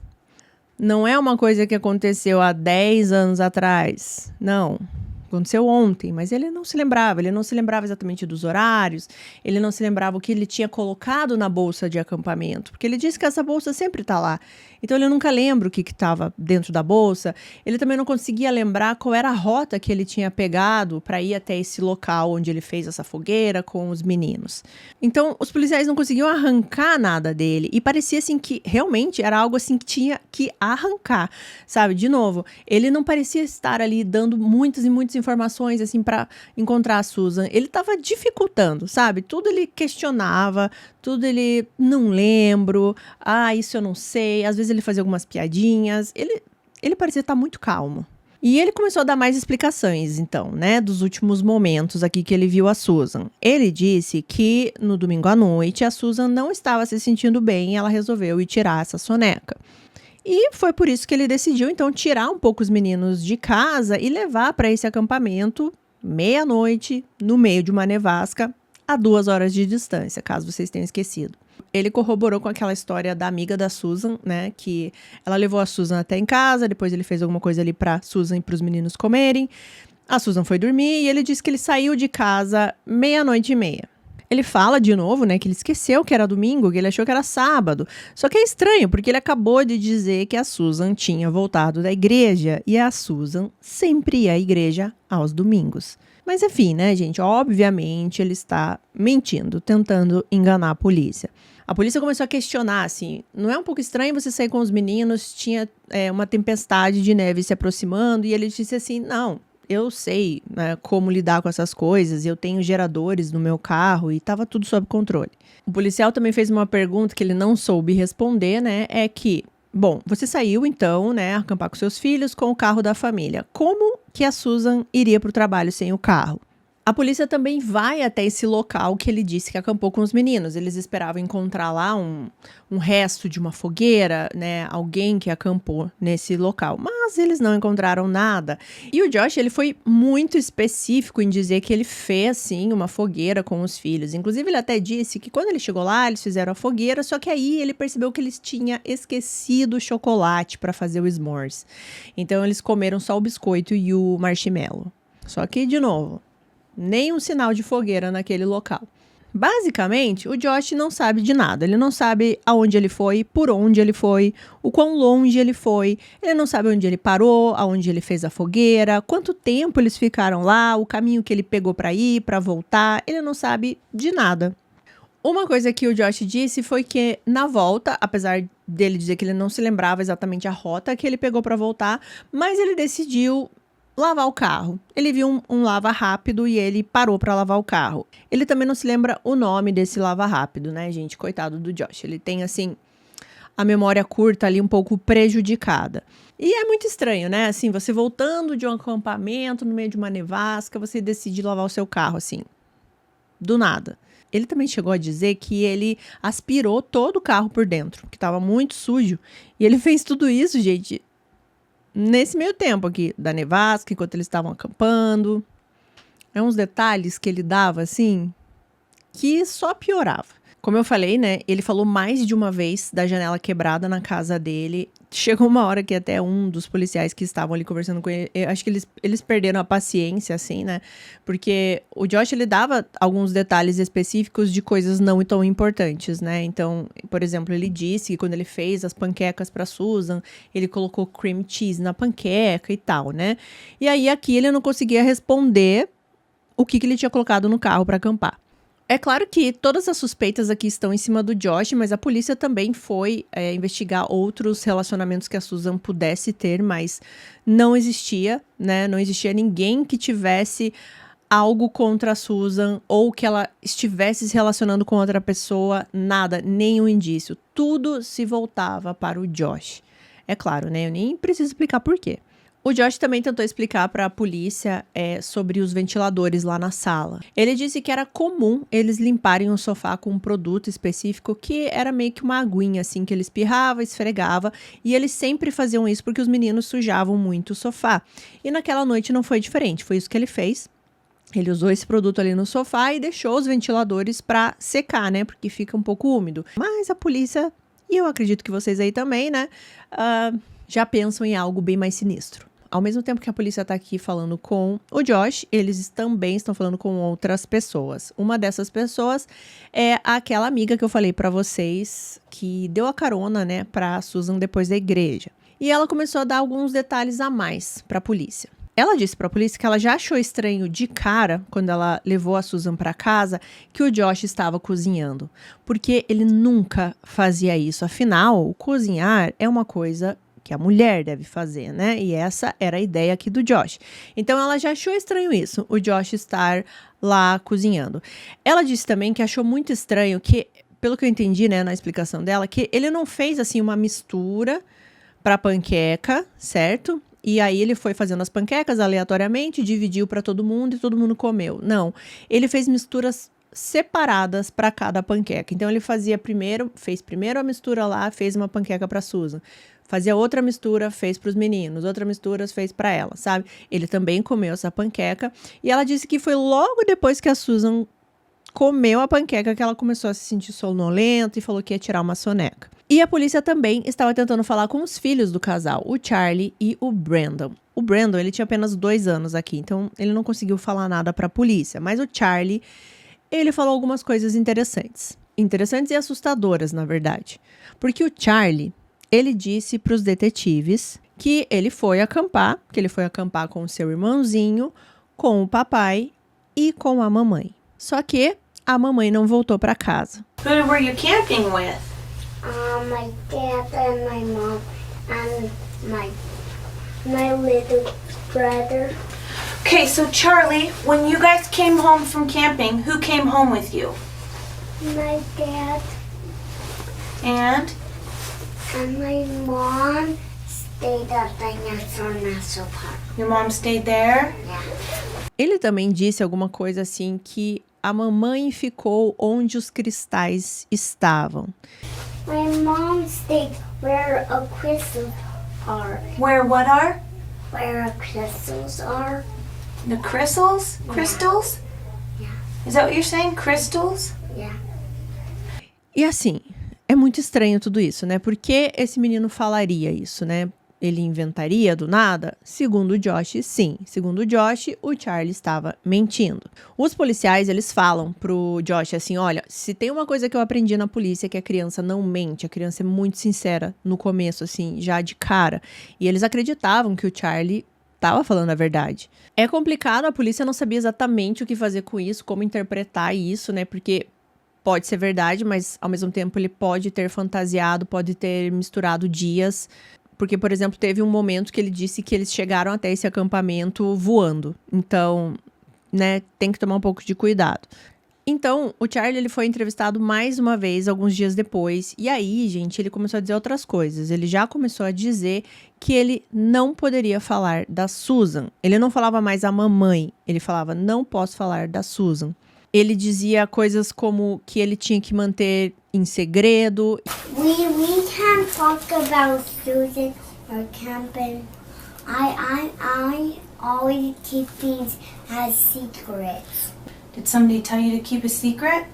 Não é uma coisa que aconteceu há 10 anos atrás. Não. Aconteceu ontem, mas ele não se lembrava. Ele não se lembrava exatamente dos horários. Ele não se lembrava o que ele tinha colocado na bolsa de acampamento. Porque ele disse que essa bolsa sempre está lá. Então ele nunca lembra o que estava dentro da bolsa. Ele também não conseguia lembrar qual era a rota que ele tinha pegado para ir até esse local onde ele fez essa fogueira com os meninos. Então os policiais não conseguiam arrancar nada dele. E parecia assim que realmente era algo assim que tinha que arrancar. Sabe, de novo, ele não parecia estar ali dando muitas e muitas informações assim para encontrar a Susan. Ele estava dificultando, sabe? Tudo ele questionava, tudo ele não lembro. Ah, isso eu não sei. Às vezes ele fazia algumas piadinhas. Ele parecia estar muito calmo. E ele começou a dar mais explicações, então, né, dos últimos momentos aqui que ele viu a Susan. Ele disse que no domingo à noite a Susan não estava se sentindo bem e ela resolveu ir tirar essa soneca. E foi por isso que ele decidiu, então, tirar um pouco os meninos de casa e levar para esse acampamento, meia-noite, no meio de uma nevasca, a 2 horas de distância, caso vocês tenham esquecido. Ele corroborou com aquela história da amiga da Susan, né, que ela levou a Susan até em casa, depois ele fez alguma coisa ali para Susan e para os meninos comerem. A Susan foi dormir e ele disse que ele saiu de casa 00:30. Ele fala de novo, né, que ele esqueceu que era domingo, que ele achou que era sábado. Só que é estranho, porque ele acabou de dizer que a Susan tinha voltado da igreja e a Susan sempre ia à igreja aos domingos. Mas enfim, né, gente, obviamente ele está mentindo, tentando enganar a polícia. A polícia começou a questionar, assim, não é um pouco estranho você sair com os meninos, tinha uma tempestade de neve se aproximando, e ele disse assim, não, eu sei, né, como lidar com essas coisas, eu tenho geradores no meu carro e estava tudo sob controle. O policial também fez uma pergunta que ele não soube responder, né, é que, bom, você saiu então, né, acampar com seus filhos com o carro da família. Como que a Susan iria para o trabalho sem o carro? A polícia também vai até esse local que ele disse que acampou com os meninos. Eles esperavam encontrar lá um resto de uma fogueira, né? Alguém que acampou nesse local. Mas eles não encontraram nada. E o Josh, ele foi muito específico em dizer que ele fez, sim, uma fogueira com os filhos. Inclusive, ele até disse que quando ele chegou lá, eles fizeram a fogueira, só que aí ele percebeu que eles tinham esquecido o chocolate para fazer o s'mores. Então, eles comeram só o biscoito e o marshmallow. Só que, de novo, nem um sinal de fogueira naquele local. Basicamente, o Josh não sabe de nada. Ele não sabe aonde ele foi, por onde ele foi, o quão longe ele foi. Ele não sabe onde ele parou, aonde ele fez a fogueira, quanto tempo eles ficaram lá, o caminho que ele pegou para ir, para voltar. Ele não sabe de nada. Uma coisa que o Josh disse foi que na volta, apesar dele dizer que ele não se lembrava exatamente a rota que ele pegou para voltar, mas ele decidiu lavar o carro. Ele viu um lava rápido e ele parou para lavar o carro. Ele também não se lembra o nome desse lava rápido, né, gente? Coitado do Josh. Ele tem, assim, a memória curta ali um pouco prejudicada. E é muito estranho, né? Assim, você voltando de um acampamento no meio de uma nevasca, você decide lavar o seu carro, assim, do nada. Ele também chegou a dizer que ele aspirou todo o carro por dentro, que estava muito sujo. E ele fez tudo isso, gente, nesse meio tempo aqui da nevasca, enquanto eles estavam acampando. É uns detalhes que ele dava, assim, que só piorava. Como eu falei, né, ele falou mais de uma vez da janela quebrada na casa dele. Chegou uma hora que até um dos policiais que estavam ali conversando com ele, eu acho que eles perderam a paciência, assim, né, porque o Josh, ele dava alguns detalhes específicos de coisas não tão importantes, né, então, por exemplo, ele disse que quando ele fez as panquecas pra Susan, ele colocou cream cheese na panqueca e tal, né, e aí aqui ele não conseguia responder o que ele tinha colocado no carro pra acampar. É claro que todas as suspeitas aqui estão em cima do Josh, mas a polícia também foi investigar outros relacionamentos que a Susan pudesse ter, mas não existia, né? Não existia ninguém que tivesse algo contra a Susan ou que ela estivesse se relacionando com outra pessoa, nada, nenhum indício. Tudo se voltava para o Josh. É claro, né? Eu nem preciso explicar por quê. O Josh também tentou explicar para a polícia sobre os ventiladores lá na sala. Ele disse que era comum eles limparem o sofá com um produto específico que era meio que uma aguinha, assim, que ele espirrava, esfregava, e eles sempre faziam isso porque os meninos sujavam muito o sofá. E naquela noite não foi diferente, foi isso que ele fez. Ele usou esse produto ali no sofá e deixou os ventiladores para secar, né, porque fica um pouco úmido. Mas a polícia, e eu acredito que vocês aí também, né, já pensam em algo bem mais sinistro. Ao mesmo tempo que a polícia tá aqui falando com o Josh, eles também estão falando com outras pessoas. Uma dessas pessoas é aquela amiga que eu falei pra vocês, que deu a carona, né, pra Susan depois da igreja. E ela começou a dar alguns detalhes a mais pra polícia. Ela disse pra polícia que ela já achou estranho de cara, quando ela levou a Susan pra casa, que o Josh estava cozinhando. Porque ele nunca fazia isso. Afinal, cozinhar é uma coisa que a mulher deve fazer, né? E essa era a ideia aqui do Josh. Então, ela já achou estranho isso, o Josh estar lá cozinhando. Ela disse também que achou muito estranho que, pelo que eu entendi, né, na explicação dela, que ele não fez, assim, uma mistura para panqueca, certo? E aí ele foi fazendo as panquecas aleatoriamente, dividiu para todo mundo e todo mundo comeu. Não, ele fez misturas separadas para cada panqueca. Então ele fez primeiro a mistura lá, fez uma panqueca para Susan. Fazia outra mistura, fez para os meninos, outra mistura fez para ela, sabe? Ele também comeu essa panqueca e ela disse que foi logo depois que a Susan comeu a panqueca que ela começou a se sentir sonolenta e falou que ia tirar uma soneca. E a polícia também estava tentando falar com os filhos do casal, o Charlie e o Brandon. O Brandon, ele tinha apenas 2 anos aqui, então ele não conseguiu falar nada para a polícia, mas o Charlie, ele falou algumas coisas interessantes. Interessantes e assustadoras, na verdade. Porque o Charlie, ele disse para os detetives que ele foi acampar com o seu irmãozinho, com o papai e com a mamãe. Só que a mamãe não voltou para casa. Who were you camping with? My dad and my mom and my little brother. Okay, so Charlie, when you guys came home from camping, who came home with you? My dad And and my mom stayed at the National Park. your mom stayed there? Yeah. Ele também disse alguma coisa assim que a mamãe ficou onde os cristais estavam. My mom stayed where a crystals are. Where what are? Where a crystals are. The crystals? Crystals? Yeah. Is that what you're saying? Crystals? Yeah. E assim, é muito estranho tudo isso, né? Por que esse menino falaria isso, né? Ele inventaria do nada? Segundo o Josh, sim. Segundo o Josh, o Charlie estava mentindo. Os policiais, eles falam pro Josh assim, olha, se tem uma coisa que eu aprendi na polícia é que a criança não mente, a criança é muito sincera no começo, assim, já de cara. E eles acreditavam que o Charlie estava falando a verdade. É complicado, a polícia não sabia exatamente o que fazer com isso, como interpretar isso, né? Porque pode ser verdade, mas ao mesmo tempo ele pode ter fantasiado, pode ter misturado dias. Porque, por exemplo, teve um momento que ele disse que eles chegaram até esse acampamento voando. Então, né, tem que tomar um pouco de cuidado. Então, o Charlie, ele foi entrevistado mais uma vez, alguns dias depois. E aí, gente, ele começou a dizer outras coisas. Ele já começou a dizer que ele não poderia falar da Susan. Ele não falava mais a mamãe. Ele falava, não posso falar da Susan. Ele dizia coisas como que ele tinha que manter em segredo. We can't talk about Susan or camping. I always keep things as secrets. Did somebody tell you to keep a secret?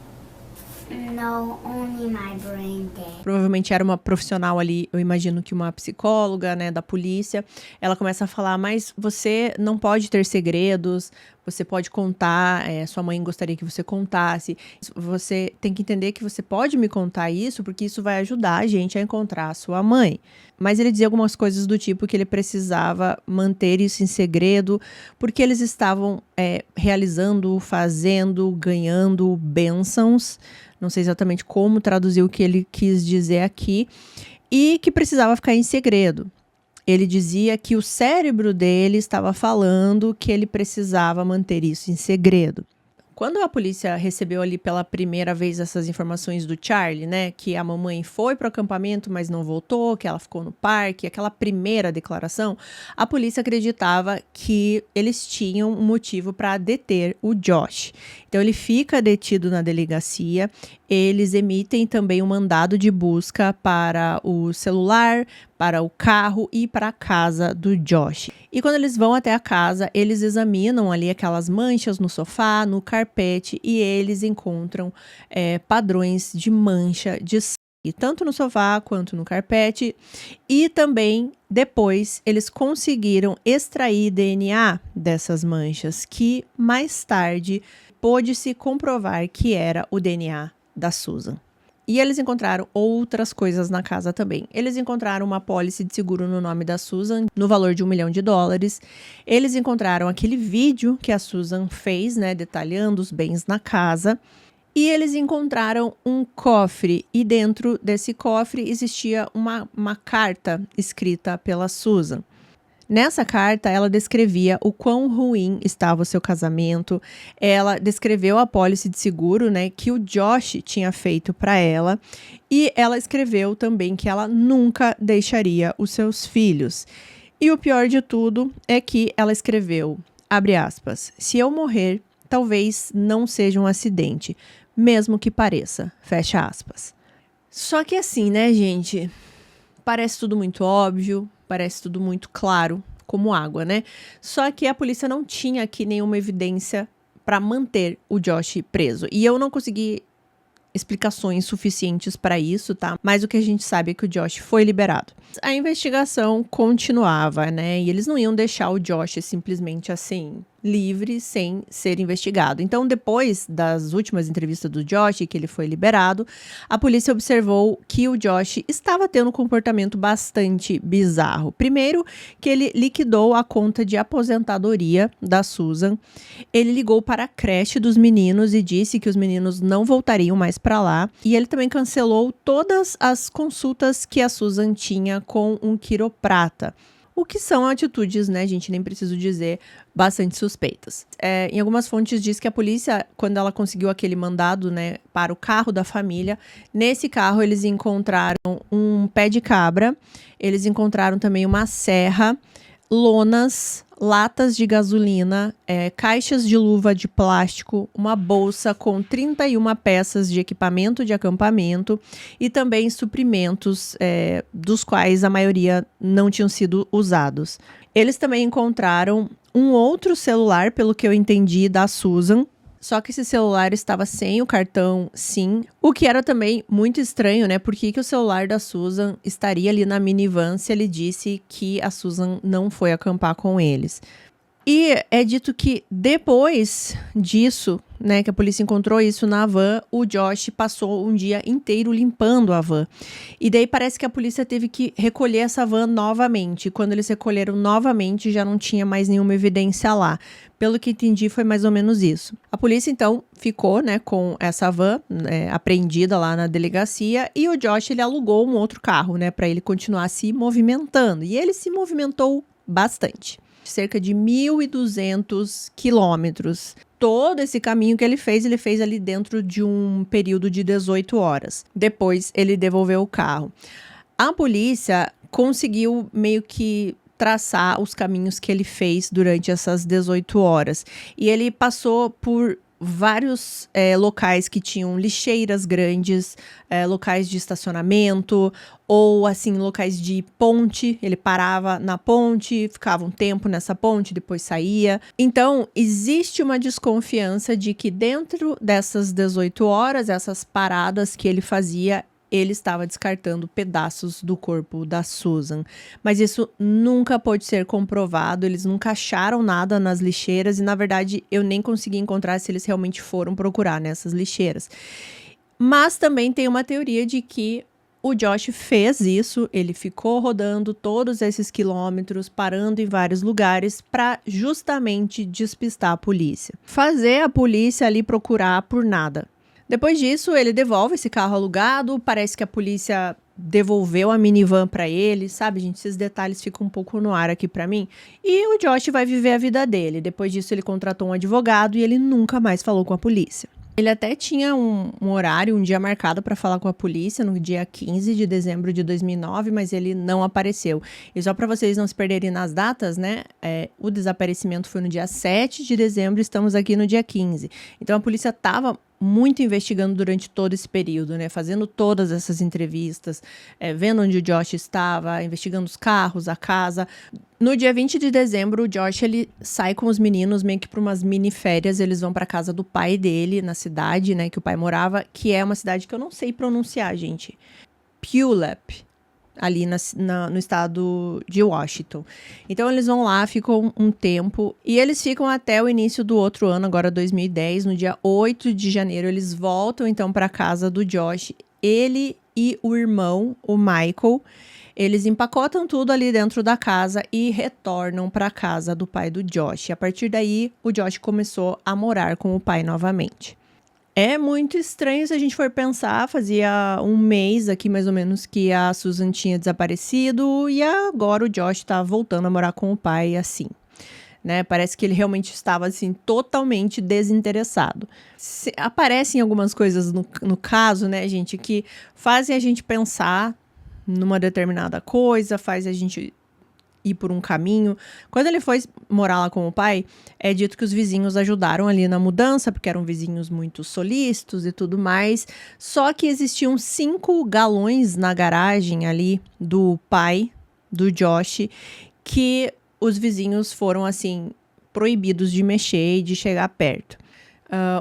No, only my brain did. Provavelmente era uma profissional ali, eu imagino que uma psicóloga, né, da polícia. Ela começa a falar, mas você não pode ter segredos, você pode contar, sua mãe gostaria que você contasse. Você tem que entender que você pode me contar isso, porque isso vai ajudar a gente a encontrar a sua mãe. Mas ele dizia algumas coisas do tipo que ele precisava manter isso em segredo, porque eles estavam realizando, fazendo, ganhando bênçãos. Não sei exatamente como traduzir o que ele quis dizer aqui. E que precisava ficar em segredo. Ele dizia que o cérebro dele estava falando que ele precisava manter isso em segredo. Quando a polícia recebeu ali pela primeira vez essas informações do Charlie, né, que a mamãe foi para o acampamento, mas não voltou, que ela ficou no parque, aquela primeira declaração, a polícia acreditava que eles tinham um motivo para deter o Josh. Então ele fica detido na delegacia, eles emitem também um mandado de busca para o celular, para o carro e para a casa do Josh. E quando eles vão até a casa, eles examinam ali aquelas manchas no sofá, no carpete, e eles encontram padrões de mancha de sangue, tanto no sofá quanto no carpete. E também, depois, eles conseguiram extrair DNA dessas manchas, que mais tarde pôde-se comprovar que era o DNA da Susan. E eles encontraram outras coisas na casa também. Eles encontraram uma apólice de seguro no nome da Susan, no valor de $1 milhão. Eles encontraram aquele vídeo que a Susan fez, né, detalhando os bens na casa. E eles encontraram um cofre, e dentro desse cofre existia uma carta escrita pela Susan. Nessa carta, ela descrevia o quão ruim estava o seu casamento. Ela descreveu a apólice de seguro, né, que o Josh tinha feito para ela. E ela escreveu também que ela nunca deixaria os seus filhos. E o pior de tudo é que ela escreveu, abre aspas, se eu morrer, talvez não seja um acidente, mesmo que pareça, fecha aspas. Só que assim, né, gente, parece tudo muito óbvio. Parece tudo muito claro, como água, né? Só que a polícia não tinha aqui nenhuma evidência para manter o Josh preso. E eu não consegui explicações suficientes para isso, tá? Mas o que a gente sabe é que o Josh foi liberado. A investigação continuava, né? E eles não iam deixar o Josh simplesmente assim, livre, sem ser investigado. Então, depois das últimas entrevistas do Josh, que ele foi liberado, a polícia observou que o Josh estava tendo um comportamento bastante bizarro. Primeiro, que ele liquidou a conta de aposentadoria da Susan. Ele ligou para a creche dos meninos e disse que os meninos não voltariam mais para lá. E ele também cancelou todas as consultas que a Susan tinha com um quiroprata. O que são atitudes, né, gente, nem preciso dizer, bastante suspeitas. Em algumas fontes diz que a polícia, quando ela conseguiu aquele mandado, né, para o carro da família, nesse carro eles encontraram um pé de cabra, eles encontraram também uma serra, lonas, latas de gasolina, caixas de luva de plástico, uma bolsa com 31 peças de equipamento de acampamento e também suprimentos, dos quais a maioria não tinham sido usados. Eles também encontraram um outro celular, pelo que eu entendi, da Susan. Só que esse celular estava sem o cartão SIM, o que era também muito estranho, né? Por que o celular da Susan estaria ali na minivan se ele disse que a Susan não foi acampar com eles? E é dito que depois disso, né, que a polícia encontrou isso na van, o Josh passou um dia inteiro limpando a van. E daí parece que a polícia teve que recolher essa van novamente. Quando eles recolheram novamente, já não tinha mais nenhuma evidência lá. Pelo que entendi, foi mais ou menos isso. A polícia, então, ficou, né, com essa van apreendida lá na delegacia. E o Josh, ele alugou um outro carro, né, para ele continuar se movimentando. E ele se movimentou bastante. Cerca de 1.200 quilômetros. Todo esse caminho que ele fez ali dentro de um período de 18 horas. Depois, ele devolveu o carro. A polícia conseguiu meio que traçar os caminhos que ele fez durante essas 18 horas. E ele passou por vários locais que tinham lixeiras grandes, locais de estacionamento, ou assim, locais de ponte. Ele parava na ponte, ficava um tempo nessa ponte, depois saía. Então, existe uma desconfiança de que dentro dessas 18 horas, essas paradas que ele fazia, ele estava descartando pedaços do corpo da Susan. Mas isso nunca pôde ser comprovado, eles nunca acharam nada nas lixeiras e, na verdade, eu nem consegui encontrar se eles realmente foram procurar nessas lixeiras. Mas também tem uma teoria de que o Josh fez isso, ele ficou rodando todos esses quilômetros, parando em vários lugares para justamente despistar a polícia. Fazer a polícia ali procurar por nada. Depois disso, ele devolve esse carro alugado, parece que a polícia devolveu a minivan para ele, sabe, gente? Esses detalhes ficam um pouco no ar aqui para mim. E o Josh vai viver a vida dele. Depois disso, ele contratou um advogado e ele nunca mais falou com a polícia. Ele até tinha um horário, um dia marcado para falar com a polícia no dia 15 de dezembro de 2009, mas ele não apareceu. E só para vocês não se perderem nas datas, né? O desaparecimento foi no dia 7 de dezembro, estamos aqui no dia 15. Então a polícia estava muito investigando durante todo esse período, né? Fazendo todas essas entrevistas, vendo onde o Josh estava, investigando os carros, a casa. No dia 20 de dezembro, o Josh, ele sai com os meninos meio que para umas mini férias. Eles vão para casa do pai dele, na cidade, né, que o pai morava, que é uma cidade que eu não sei pronunciar, gente. Puyallup, ali no estado de Washington. Então, eles vão lá, ficam um tempo, e eles ficam até o início do outro ano, agora 2010, no dia 8 de janeiro, eles voltam, então, para casa do Josh. Ele e o irmão, o Michael, eles empacotam tudo ali dentro da casa e retornam para a casa do pai do Josh. A partir daí, o Josh começou a morar com o pai novamente. É muito estranho se a gente for pensar, fazia um mês aqui mais ou menos que a Susan tinha desaparecido e agora o Josh tá voltando a morar com o pai assim, né? Parece que ele realmente estava assim totalmente desinteressado. Aparecem algumas coisas no caso, né, gente, que fazem a gente pensar numa determinada coisa, faz a gente ir por um caminho. Quando ele foi morar lá com o pai, é dito que os vizinhos ajudaram ali na mudança, porque eram vizinhos muito solícitos e tudo mais. Só que existiam 5 galões na garagem ali do pai do Josh, que os vizinhos foram, assim, proibidos de mexer e de chegar perto.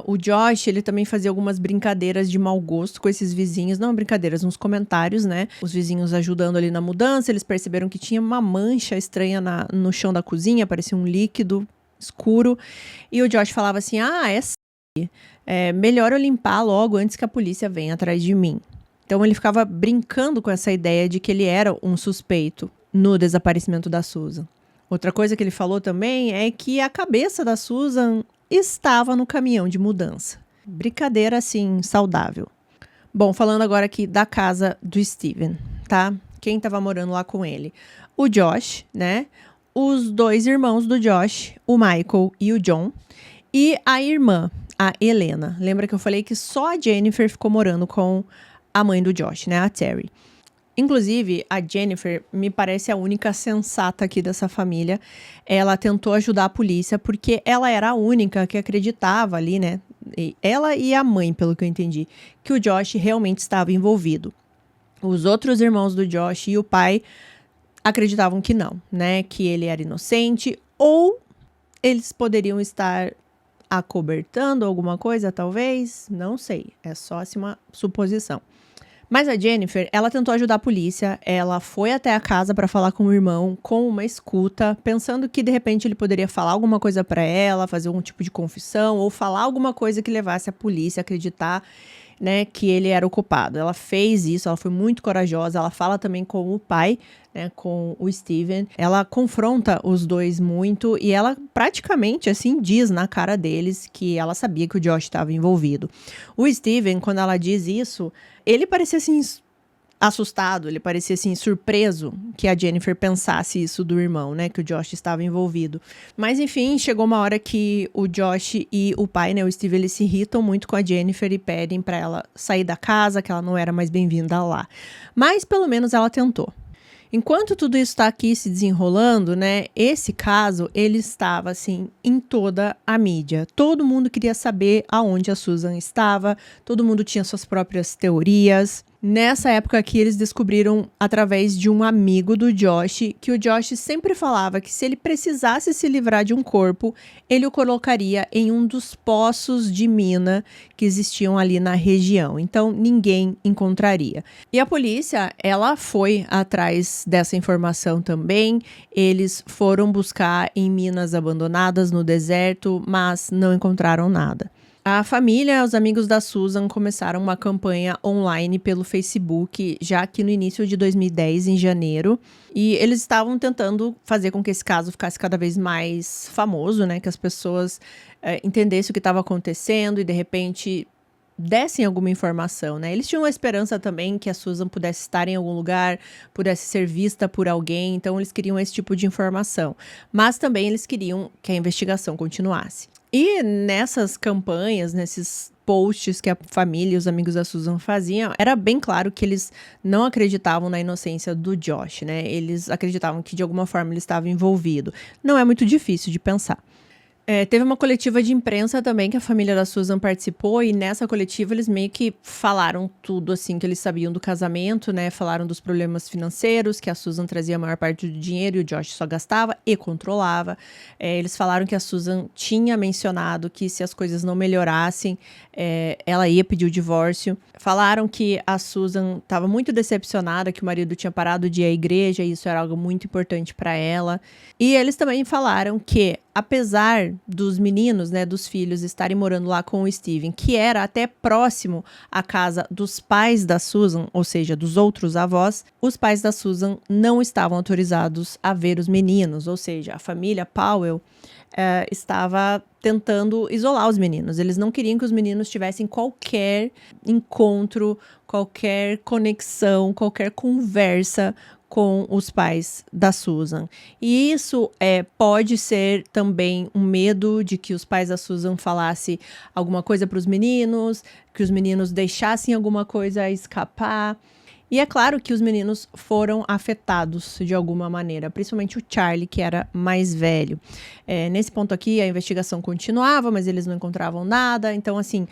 O Josh, ele também fazia algumas brincadeiras de mau gosto com esses vizinhos. Não brincadeiras, uns comentários, né? Os vizinhos ajudando ali na mudança. Eles perceberam que tinha uma mancha estranha no chão da cozinha. Parecia um líquido escuro. E o Josh falava assim, melhor eu limpar logo antes que a polícia venha atrás de mim. Então ele ficava brincando com essa ideia de que ele era um suspeito no desaparecimento da Susan. Outra coisa que ele falou também é que a cabeça da Susan estava no caminhão de mudança. Brincadeira, assim, saudável. Bom, falando agora aqui da casa do Steven, tá? Quem tava morando lá com ele? O Josh, né? Os 2 irmãos do Josh, o Michael e o John. E a irmã, a Helena. Lembra que eu falei que só a Jennifer ficou morando com a mãe do Josh, né? A Terry. Inclusive, a Jennifer me parece a única sensata aqui dessa família. Ela tentou ajudar a polícia porque ela era a única que acreditava ali, né? Ela e a mãe, pelo que eu entendi, que o Josh realmente estava envolvido. Os outros irmãos do Josh e o pai acreditavam que não, né? Que ele era inocente ou eles poderiam estar acobertando alguma coisa, talvez. Não sei, é só assim, uma suposição. Mas a Jennifer, ela tentou ajudar a polícia, ela foi até a casa para falar com o irmão, com uma escuta, pensando que de repente ele poderia falar alguma coisa para ela, fazer algum tipo de confissão, ou falar alguma coisa que levasse a polícia a acreditar, né, que ele era o culpado. Ela fez isso, ela foi muito corajosa, ela fala também com o pai, né, com o Steven. Ela confronta os dois muito e ela praticamente, assim, diz na cara deles que ela sabia que o Josh estava envolvido. O Steven, quando ela diz isso, ele parecia, assim, assustado, ele parecia, assim, surpreso que a Jennifer pensasse isso do irmão, né, que o Josh estava envolvido. Mas, enfim, chegou uma hora que o Josh e o pai, né, o Steve, eles se irritam muito com a Jennifer e pedem para ela sair da casa, que ela não era mais bem-vinda lá. Mas, pelo menos, ela tentou. Enquanto tudo isso está aqui se desenrolando, né, esse caso, ele estava, assim, em toda a mídia. Todo mundo queria saber aonde a Susan estava, todo mundo tinha suas próprias teorias. Nessa época aqui, eles descobriram, através de um amigo do Josh, que o Josh sempre falava que se ele precisasse se livrar de um corpo, ele o colocaria em um dos poços de mina que existiam ali na região. Então, ninguém encontraria. E a polícia, ela foi atrás dessa informação também. Eles foram buscar em minas abandonadas no deserto, mas não encontraram nada. A família, os amigos da Susan começaram uma campanha online pelo Facebook, já aqui no início de 2010, em janeiro. E eles estavam tentando fazer com que esse caso ficasse cada vez mais famoso, né? Que as pessoas entendessem o que estava acontecendo e, de repente, dessem alguma informação, né? Eles tinham a esperança também que a Susan pudesse estar em algum lugar, pudesse ser vista por alguém. Então, eles queriam esse tipo de informação. Mas também eles queriam que a investigação continuasse. E nessas campanhas, nesses posts que a família e os amigos da Susan faziam, era bem claro que eles não acreditavam na inocência do Josh, né? Eles acreditavam que de alguma forma ele estava envolvido. Não é muito difícil de pensar. Teve uma coletiva de imprensa também que a família da Susan participou, e nessa coletiva eles meio que falaram tudo assim que eles sabiam do casamento, né? Falaram dos problemas financeiros, que a Susan trazia a maior parte do dinheiro e o Josh só gastava e controlava. Eles falaram que a Susan tinha mencionado que se as coisas não melhorassem, ela ia pedir o divórcio. Falaram que a Susan estava muito decepcionada que o marido tinha parado de ir à igreja, e isso era algo muito importante para ela. E eles também falaram que, apesar dos meninos, né, dos filhos, estarem morando lá com o Steven, que era até próximo à casa dos pais da Susan, ou seja, dos outros avós, os pais da Susan não estavam autorizados a ver os meninos, ou seja, a família Powell estava tentando isolar os meninos. Eles não queriam que os meninos tivessem qualquer encontro, qualquer conexão, qualquer conversa com os pais da Susan. E isso pode ser também um medo de que os pais da Susan falassem alguma coisa para os meninos, que os meninos deixassem alguma coisa escapar. E é claro que os meninos foram afetados de alguma maneira, principalmente o Charlie, que era mais velho. Nesse ponto aqui, a investigação continuava, mas eles não encontravam nada. Então, assim,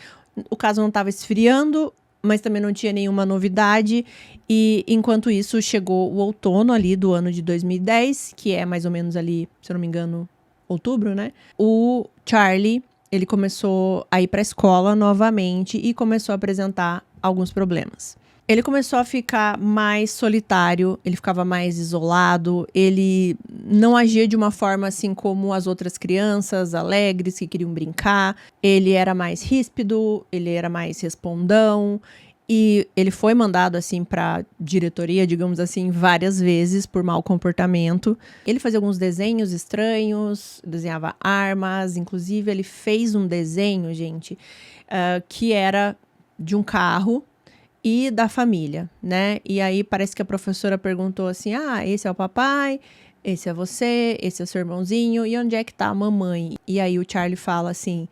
o caso não estava esfriando, mas também não tinha nenhuma novidade. E enquanto isso, chegou o outono ali do ano de 2010, que é mais ou menos ali, se eu não me engano, outubro, né? O Charlie, ele começou a ir para a escola novamente e começou a apresentar alguns problemas. Ele começou a ficar mais solitário, ele ficava mais isolado, ele não agia de uma forma assim como as outras crianças alegres que queriam brincar. Ele era mais ríspido, ele era mais respondão, e ele foi mandado assim para diretoria, digamos assim, várias vezes por mau comportamento. Ele fazia alguns desenhos estranhos, desenhava armas, inclusive ele fez um desenho, gente, que era de um carro e da família, né? E aí parece que a professora perguntou assim: esse é o papai, esse é você, esse é o seu irmãozinho, e onde é que tá a mamãe? E aí o Charlie fala assim: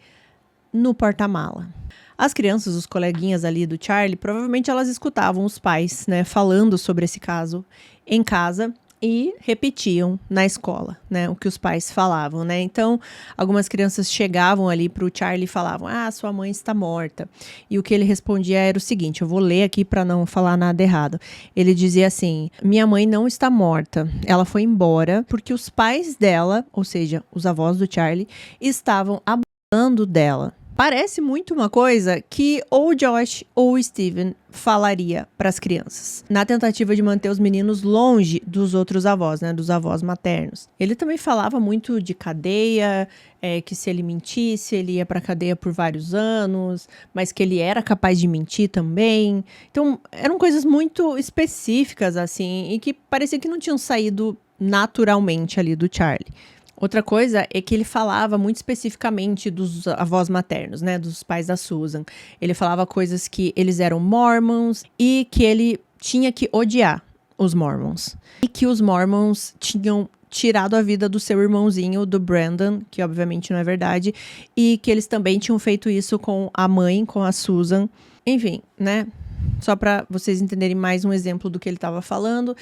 no porta-mala. As crianças, os coleguinhas ali do Charlie, provavelmente elas escutavam os pais, né, falando sobre esse caso em casa e repetiam na escola, né, o que os pais falavam, né? Então, algumas crianças chegavam ali pro Charlie e falavam: sua mãe está morta. E o que ele respondia era o seguinte, eu vou ler aqui para não falar nada errado. Ele dizia assim: minha mãe não está morta, ela foi embora porque os pais dela, ou seja, os avós do Charlie, estavam abusando dela. Parece muito uma coisa que ou o Josh ou o Steven falaria para as crianças, na tentativa de manter os meninos longe dos outros avós, né, dos avós maternos. Ele também falava muito de cadeia, que se ele mentisse, ele ia para cadeia por vários anos, mas que ele era capaz de mentir também. Então, eram coisas muito específicas, assim, e que parecia que não tinham saído naturalmente ali do Charlie. Outra coisa é que ele falava muito especificamente dos avós maternos, né, dos pais da Susan. Ele falava coisas que eles eram mormons e que ele tinha que odiar os mormons. E que os mormons tinham tirado a vida do seu irmãozinho, do Brandon, que obviamente não é verdade, e que eles também tinham feito isso com a mãe, com a Susan. Enfim, né, só para vocês entenderem mais um exemplo do que ele estava falando.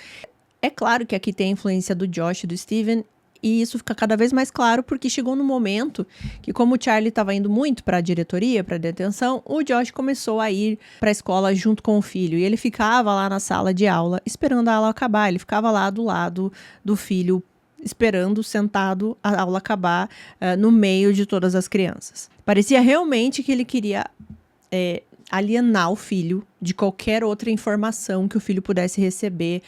É claro que aqui tem a influência do Josh e do Steven, e isso fica cada vez mais claro porque chegou no momento que, como o Charlie estava indo muito para a diretoria, para a detenção, o Josh começou a ir para a escola junto com o filho. E ele ficava lá na sala de aula esperando a aula acabar. Ele ficava lá do lado do filho, esperando, sentado, a aula acabar no meio de todas as crianças. Parecia realmente que ele queria alienar o filho de qualquer outra informação que o filho pudesse receber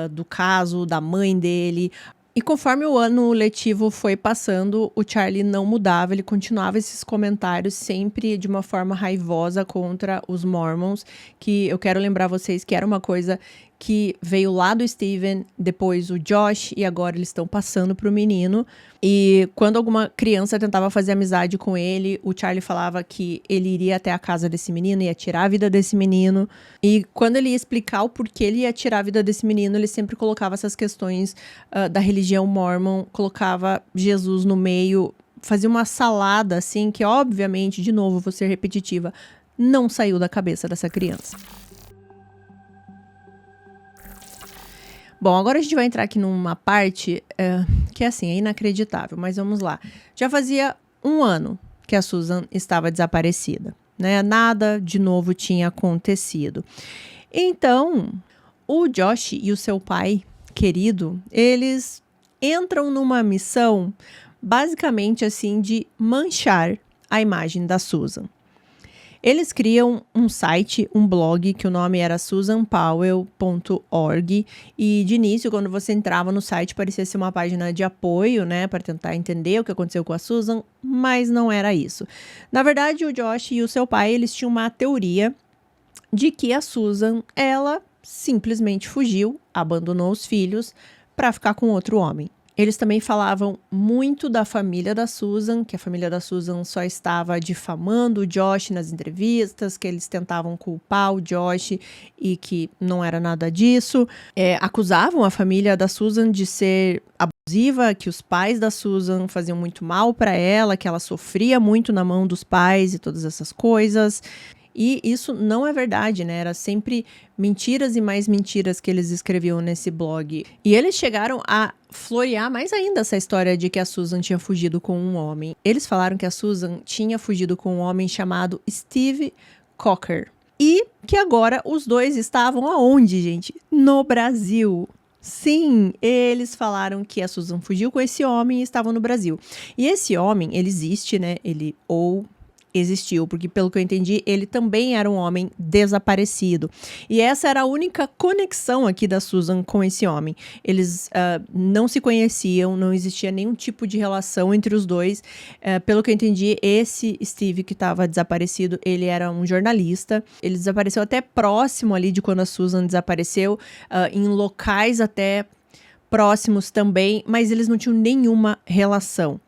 do caso, da mãe dele. E conforme o ano letivo foi passando, o Charlie não mudava, ele continuava esses comentários sempre de uma forma raivosa contra os Mormons, que eu quero lembrar vocês que era uma coisa que veio lá do Steven, depois o Josh, e agora eles estão passando pro menino. E quando alguma criança tentava fazer amizade com ele, o Charlie falava que ele iria até a casa desse menino, ia tirar a vida desse menino. E quando ele ia explicar o porquê ele ia tirar a vida desse menino, ele sempre colocava essas questões da religião mormon, colocava Jesus no meio, fazia uma salada, assim, que obviamente, de novo, vou ser repetitiva, não saiu da cabeça dessa criança. Bom, agora a gente vai entrar aqui numa parte que, assim, é inacreditável, mas vamos lá. Já fazia 1 ano que a Susan estava desaparecida, né? Nada de novo tinha acontecido. Então, o Josh e o seu pai querido, eles entram numa missão, basicamente, assim, de manchar a imagem da Susan. Eles criam um site, um blog, que o nome era susanpowell.org, e de início, quando você entrava no site, parecia ser uma página de apoio, né, para tentar entender o que aconteceu com a Susan, mas não era isso. Na verdade, o Josh e o seu pai, eles tinham uma teoria de que a Susan, ela simplesmente fugiu, abandonou os filhos para ficar com outro homem. Eles também falavam muito da família da Susan, que a família da Susan só estava difamando o Josh nas entrevistas, que eles tentavam culpar o Josh e que não era nada disso. Acusavam a família da Susan de ser abusiva, que os pais da Susan faziam muito mal para ela, que ela sofria muito na mão dos pais e todas essas coisas. E isso não é verdade, né? Era sempre mentiras e mais mentiras que eles escreviam nesse blog. E eles chegaram a florear mais ainda essa história de que a Susan tinha fugido com um homem. Eles falaram que a Susan tinha fugido com um homem chamado Steve Cocker. E que agora os dois estavam aonde, gente? No Brasil. Sim, eles falaram que a Susan fugiu com esse homem e estavam no Brasil. E esse homem, ele existe, né? Ele existiu, porque pelo que eu entendi, ele também era um homem desaparecido. E essa era a única conexão aqui da Susan com esse homem. Eles não se conheciam, não existia nenhum tipo de relação entre os dois. Pelo que eu entendi, esse Steve que estava desaparecido, ele era um jornalista. Ele desapareceu até próximo ali de quando a Susan desapareceu, em locais até próximos também, mas eles não tinham nenhuma relação.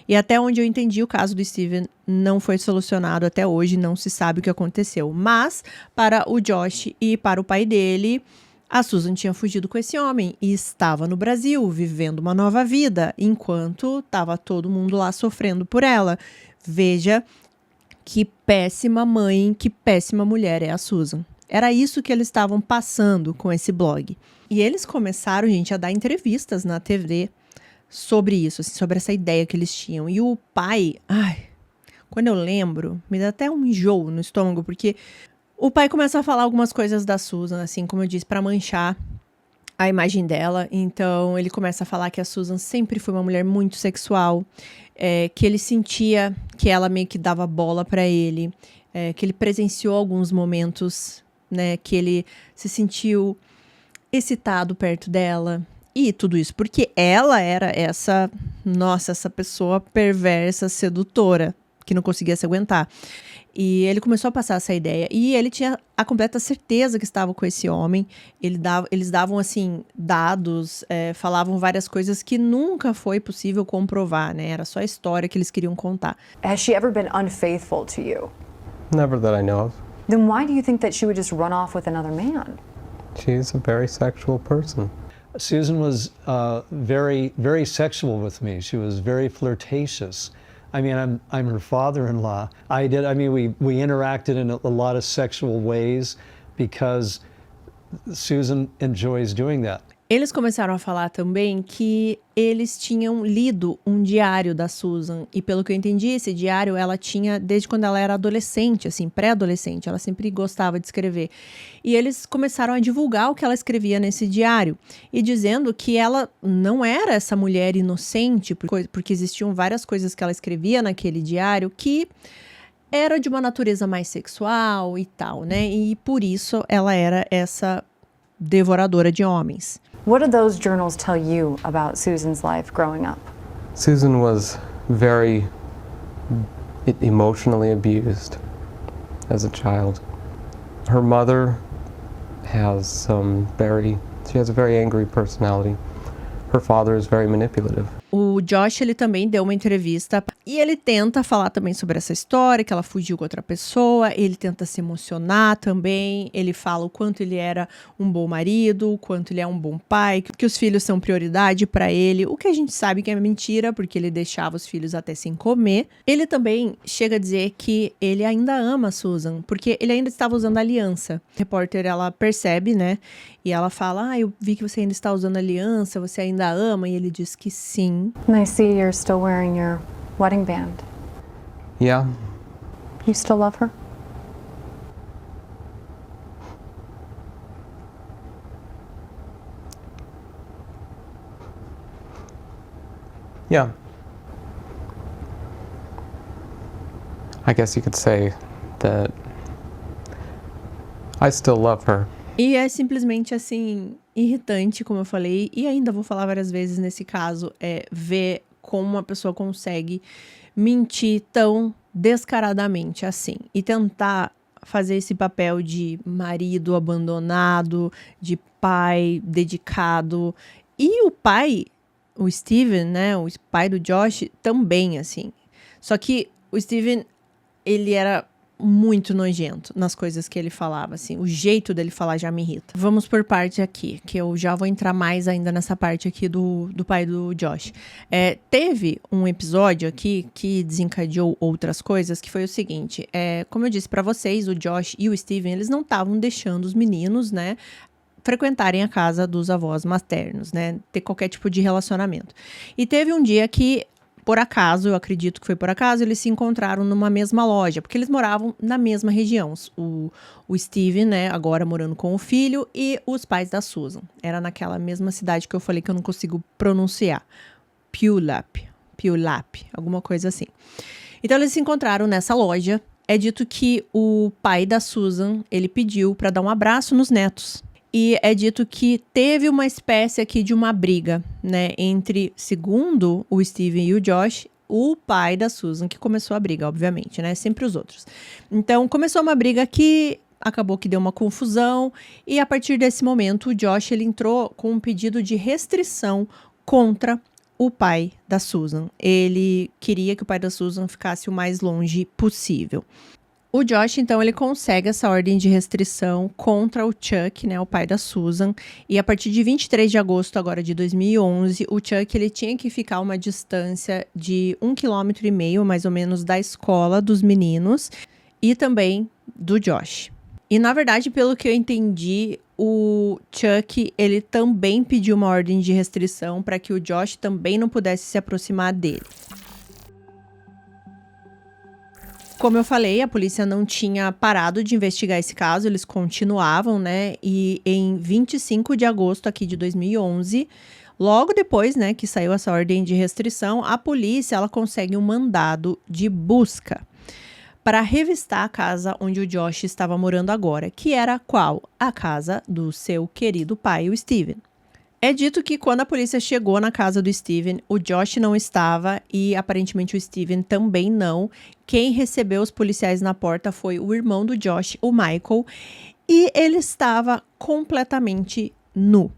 E até onde eu entendi, o caso do Steven não foi solucionado até hoje, não se sabe o que aconteceu. Mas, para o Josh e para o pai dele, a Susan tinha fugido com esse homem e estava no Brasil, vivendo uma nova vida, enquanto estava todo mundo lá sofrendo por ela. Veja que péssima mãe, que péssima mulher é a Susan. Era isso que eles estavam passando com esse blog. E eles começaram, gente, a dar entrevistas na TV sobre isso, assim, sobre essa ideia que eles tinham. E o pai, quando eu lembro, me dá até um enjoo no estômago, porque o pai começa a falar algumas coisas da Susan, assim, como eu disse, para manchar a imagem dela. Então, ele começa a falar que a Susan sempre foi uma mulher muito sexual, que ele sentia que ela meio que dava bola para ele, que ele presenciou alguns momentos, né, que ele se sentiu excitado perto dela. E tudo isso porque ela era essa pessoa perversa, sedutora, que não conseguia se aguentar. E ele começou a passar essa ideia. E ele tinha a completa certeza que estava com esse homem. Eles davam, assim, dados, falavam várias coisas que nunca foi possível comprovar, né? Era só a história que eles queriam contar. Has she ever been unfaithful to you? Never that I know of. Then why do you think that she would just run off with another man? She's a very sexual person. Susan was very, very sexual with me. She was very flirtatious. I mean, I'm her father-in-law. We interacted in a lot of sexual ways because Susan enjoys doing that. Eles começaram a falar também que eles tinham lido um diário da Susan. E pelo que eu entendi, esse diário ela tinha desde quando ela era adolescente, assim, pré-adolescente. Ela sempre gostava de escrever. E eles começaram a divulgar o que ela escrevia nesse diário. E dizendo que ela não era essa mulher inocente, porque existiam várias coisas que ela escrevia naquele diário que era de uma natureza mais sexual e tal, né? E por isso ela era essa devoradora de homens. What did those journals tell you about Susan's life growing up? Susan was very emotionally abused as a child. Her mother she has a very angry personality. Her father is very manipulative. O Josh, ele também deu uma entrevista e ele tenta falar também sobre essa história, que ela fugiu com outra pessoa, ele tenta se emocionar também, ele fala o quanto ele era um bom marido, o quanto ele é um bom pai, que os filhos são prioridade pra ele, o que a gente sabe que é mentira, porque ele deixava os filhos até sem comer. Ele também chega a dizer que ele ainda ama a Susan, porque ele ainda estava usando aliança. A repórter, ela percebe, né, e ela fala, eu vi que você ainda está usando aliança, você ainda ama, e ele diz que sim. And I see you're still wearing your wedding band. Yeah, You still love her? yeah. I guess you could say that I still love her. E é simplesmente, assim, irritante, como eu falei, e ainda vou falar várias vezes nesse caso, ver como uma pessoa consegue mentir tão descaradamente assim. E tentar fazer esse papel de marido abandonado, de pai dedicado. E o pai, o Steven, né, o pai do Josh, também, assim. Só que o Steven, ele era muito nojento nas coisas que ele falava, assim. O jeito dele falar já me irrita. Vamos por parte aqui, que eu já vou entrar mais ainda nessa parte aqui do pai do Josh. Teve um episódio aqui que desencadeou outras coisas, que foi o seguinte. Como eu disse pra vocês, o Josh e o Steven, eles não estavam deixando os meninos, né, frequentarem a casa dos avós maternos, né, ter qualquer tipo de relacionamento. E teve um dia que, por acaso, eu acredito que foi por acaso, eles se encontraram numa mesma loja, porque eles moravam na mesma região. O Steven, né, agora morando com o filho, e os pais da Susan. Era naquela mesma cidade que eu falei que eu não consigo pronunciar. Puyallup, alguma coisa assim. Então, eles se encontraram nessa loja. É dito que o pai da Susan, ele pediu para dar um abraço nos netos. E é dito que teve uma espécie aqui de uma briga, né, entre, segundo o Steven e o Josh, o pai da Susan, que começou a briga, obviamente, né, sempre os outros. Então, começou uma briga que acabou que deu uma confusão, e a partir desse momento, o Josh, ele entrou com um pedido de restrição contra o pai da Susan. Ele queria que o pai da Susan ficasse o mais longe possível. O Josh, então, ele consegue essa ordem de restrição contra o Chuck, né, o pai da Susan, e a partir de 23 de agosto agora de 2011, o Chuck, ele tinha que ficar uma distância de 1,5 km, mais ou menos, da escola dos meninos e também do Josh. E, na verdade, pelo que eu entendi, o Chuck, ele também pediu uma ordem de restrição para que o Josh também não pudesse se aproximar dele. Como eu falei, a polícia não tinha parado de investigar esse caso, eles continuavam, né? E em 25 de agosto aqui de 2011, logo depois, né, que saiu essa ordem de restrição, a polícia, ela consegue um mandado de busca para revistar a casa onde o Josh estava morando agora, que era qual? A casa do seu querido pai, o Steven. É dito que quando a polícia chegou na casa do Steven, o Josh não estava e aparentemente o Steven também não. Quem recebeu os policiais na porta foi o irmão do Josh, o Michael, e ele estava completamente nu.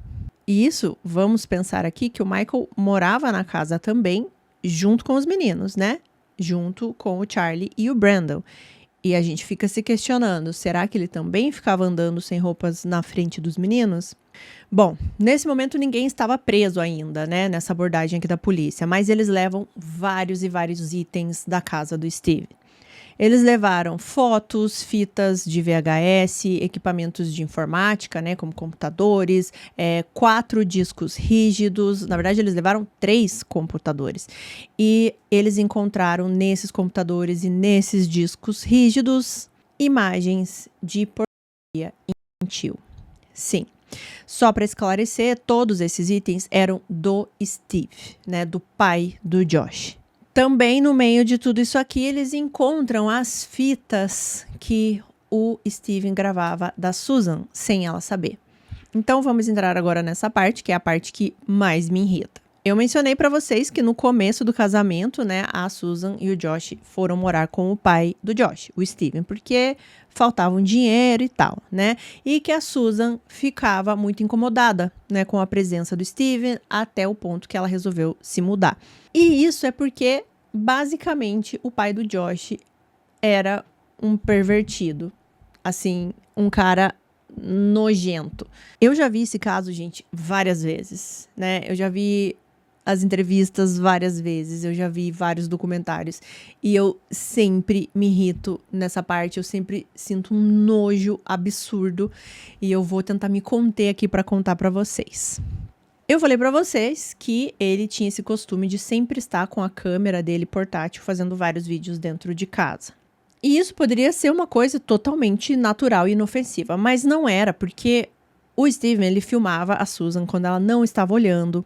E isso, vamos pensar aqui que o Michael morava na casa também, junto com os meninos, né? Junto com o Charlie e o Brandon. E a gente fica se questionando, será que ele também ficava andando sem roupas na frente dos meninos? Bom, nesse momento ninguém estava preso ainda, né, nessa abordagem aqui da polícia, mas eles levam vários e vários itens da casa do Steve. Eles levaram fotos, fitas de VHS, equipamentos de informática, né, como computadores, 4 discos rígidos. Na verdade, eles levaram 3 computadores. E eles encontraram nesses computadores e nesses discos rígidos imagens de pornografia infantil. Sim. Só para esclarecer, todos esses itens eram do Steve, né, do pai do Josh. Também no meio de tudo isso aqui, eles encontram as fitas que o Steven gravava da Susan, sem ela saber. Então vamos entrar agora nessa parte, que é a parte que mais me irrita. Eu mencionei para vocês que no começo do casamento, né, a Susan e o Josh foram morar com o pai do Josh, o Steven, porque faltava um dinheiro e tal, né? E que a Susan ficava muito incomodada, né, com a presença do Steven, até o ponto que ela resolveu se mudar. E isso é porque, basicamente, o pai do Josh era um pervertido, assim, um cara nojento. Eu já vi esse caso, gente, várias vezes, né? Eu já vi as entrevistas várias vezes, eu já vi vários documentários e eu sempre me irrito nessa parte, eu sempre sinto um nojo absurdo e eu vou tentar me conter aqui para contar para vocês. Eu falei para vocês que ele tinha esse costume de sempre estar com a câmera dele portátil fazendo vários vídeos dentro de casa. E isso poderia ser uma coisa totalmente natural e inofensiva, mas não era, porque o Steven, ele filmava a Susan quando ela não estava olhando.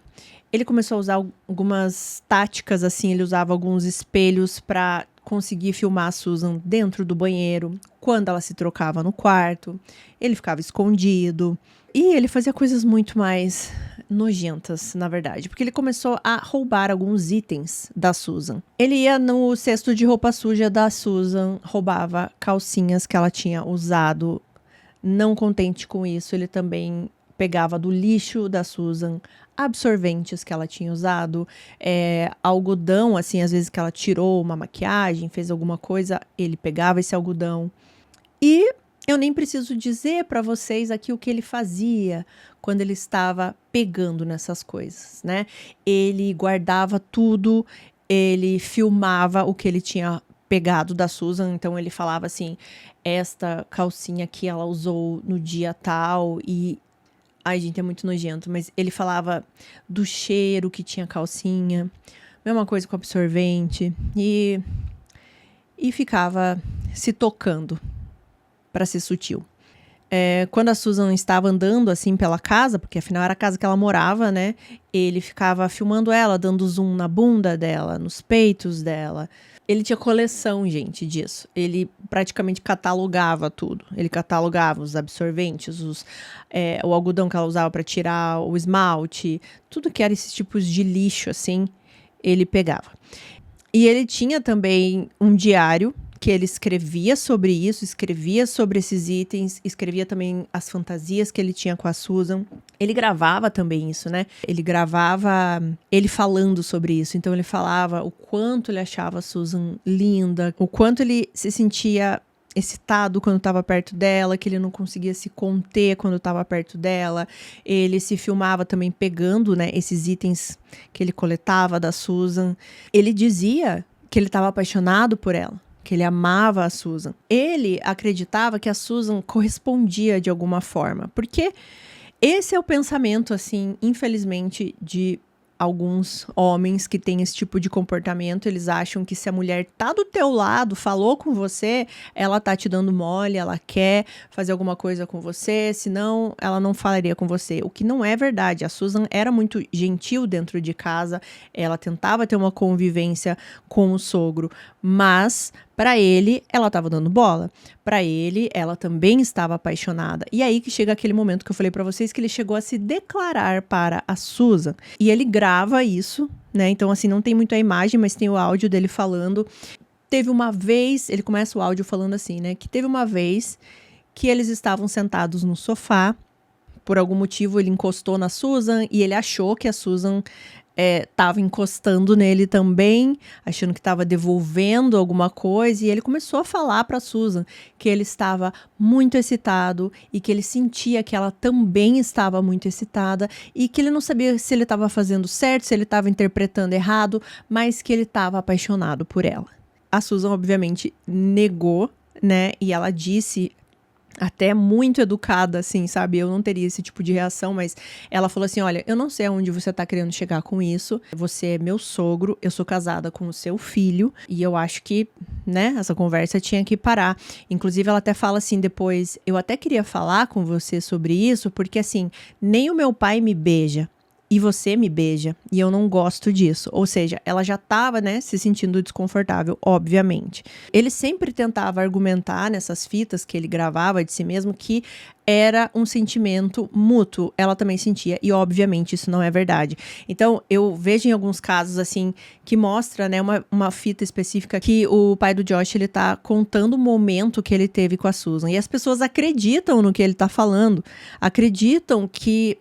Ele começou a usar algumas táticas, assim, ele usava alguns espelhos para conseguir filmar a Susan dentro do banheiro, quando ela se trocava no quarto, ele ficava escondido, e ele fazia coisas muito mais nojentas, na verdade, porque ele começou a roubar alguns itens da Susan. Ele ia no cesto de roupa suja da Susan, roubava calcinhas que ela tinha usado. Não contente com isso, ele também pegava do lixo da Susan absorventes que ela tinha usado, algodão, assim, às vezes que ela tirou uma maquiagem, fez alguma coisa, ele pegava esse algodão. E eu nem preciso dizer para vocês aqui o que ele fazia quando ele estava pegando nessas coisas, né? Ele guardava tudo, ele filmava o que ele tinha pegado da Susan, então ele falava assim, esta calcinha aqui ela usou no dia tal e... Ai, gente, é muito nojento, mas ele falava do cheiro que tinha a calcinha, mesma coisa com absorvente, e ficava se tocando para ser sutil. Quando a Susan estava andando assim pela casa, porque afinal era a casa que ela morava, né? Ele ficava filmando ela, dando zoom na bunda dela, nos peitos dela. Ele tinha coleção, gente, disso. Ele praticamente catalogava tudo. Ele catalogava os absorventes, o algodão que ela usava para tirar o esmalte, tudo que era esses tipos de lixo, assim, ele pegava. E ele tinha também um diário que ele escrevia sobre isso, escrevia sobre esses itens, escrevia também as fantasias que ele tinha com a Susan. Ele gravava também isso, né? Ele gravava ele falando sobre isso. Então ele falava o quanto ele achava a Susan linda, o quanto ele se sentia excitado quando estava perto dela, que ele não conseguia se conter quando estava perto dela. Ele se filmava também pegando, né, esses itens que ele coletava da Susan. Ele dizia que ele estava apaixonado por ela, que ele amava a Susan. Ele acreditava que a Susan correspondia de alguma forma, porque esse é o pensamento, assim, infelizmente, de alguns homens que têm esse tipo de comportamento. Eles acham que se a mulher tá do teu lado, falou com você, ela tá te dando mole, ela quer fazer alguma coisa com você, senão ela não falaria com você. O que não é verdade. A Susan era muito gentil dentro de casa, ela tentava ter uma convivência com o sogro, mas para ele, ela estava dando bola. Para ele, ela também estava apaixonada. E aí que chega aquele momento que eu falei para vocês que ele chegou a se declarar para a Susan. E ele grava isso, né? Então, assim, não tem muito a imagem, mas tem o áudio dele falando. Teve uma vez, ele começa o áudio falando assim, né? Que teve uma vez que eles estavam sentados no sofá. Por algum motivo, ele encostou na Susan e ele achou que a Susan estava encostando nele também, achando que estava devolvendo alguma coisa, e ele começou a falar para Susan que ele estava muito excitado e que ele sentia que ela também estava muito excitada e que ele não sabia se ele estava fazendo certo, se ele estava interpretando errado, mas que ele estava apaixonado por ela. A Susan, obviamente, negou, né? E ela disse, até muito educada, assim, sabe? Eu não teria esse tipo de reação, mas ela falou assim, olha, eu não sei aonde você tá querendo chegar com isso. Você é meu sogro, eu sou casada com o seu filho, e eu acho que, né, essa conversa tinha que parar. Inclusive, ela até fala assim depois, eu até queria falar com você sobre isso, porque assim, nem o meu pai me beija. E você me beija, e eu não gosto disso. Ou seja, ela já estava, né, se sentindo desconfortável, obviamente. Ele sempre tentava argumentar nessas fitas que ele gravava de si mesmo que era um sentimento mútuo. Ela também sentia, e obviamente isso não é verdade. Então, eu vejo em alguns casos, assim, que mostra, né, uma fita específica que o pai do Josh, ele tá contando o momento que ele teve com a Susan. E as pessoas acreditam no que ele tá falando. Acreditam que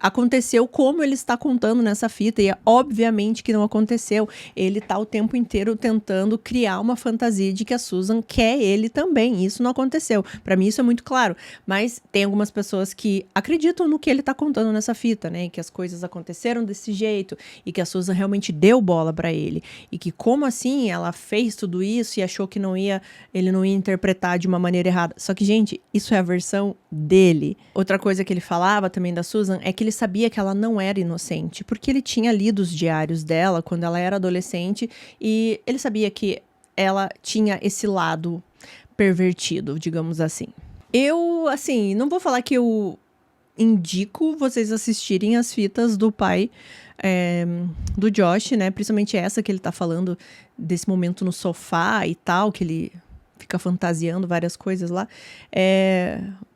aconteceu como ele está contando nessa fita, e é obviamente que não aconteceu. Ele está o tempo inteiro tentando criar uma fantasia de que a Susan quer ele também. Isso não aconteceu. Para mim isso é muito claro. Mas tem algumas pessoas que acreditam no que ele está contando nessa fita, né? Que as coisas aconteceram desse jeito e que a Susan realmente deu bola para ele. E que como assim ela fez tudo isso e achou que ele não ia interpretar de uma maneira errada. Só que, gente, isso é a versão dele. Outra coisa que ele falava também da Susan é que ele sabia que ela não era inocente, porque ele tinha lido os diários dela quando ela era adolescente e ele sabia que ela tinha esse lado pervertido, digamos assim. Eu, assim, não vou falar que eu indico vocês assistirem as fitas do pai do Josh, né? Principalmente essa que ele tá falando desse momento no sofá e tal, que ele fica fantasiando várias coisas lá.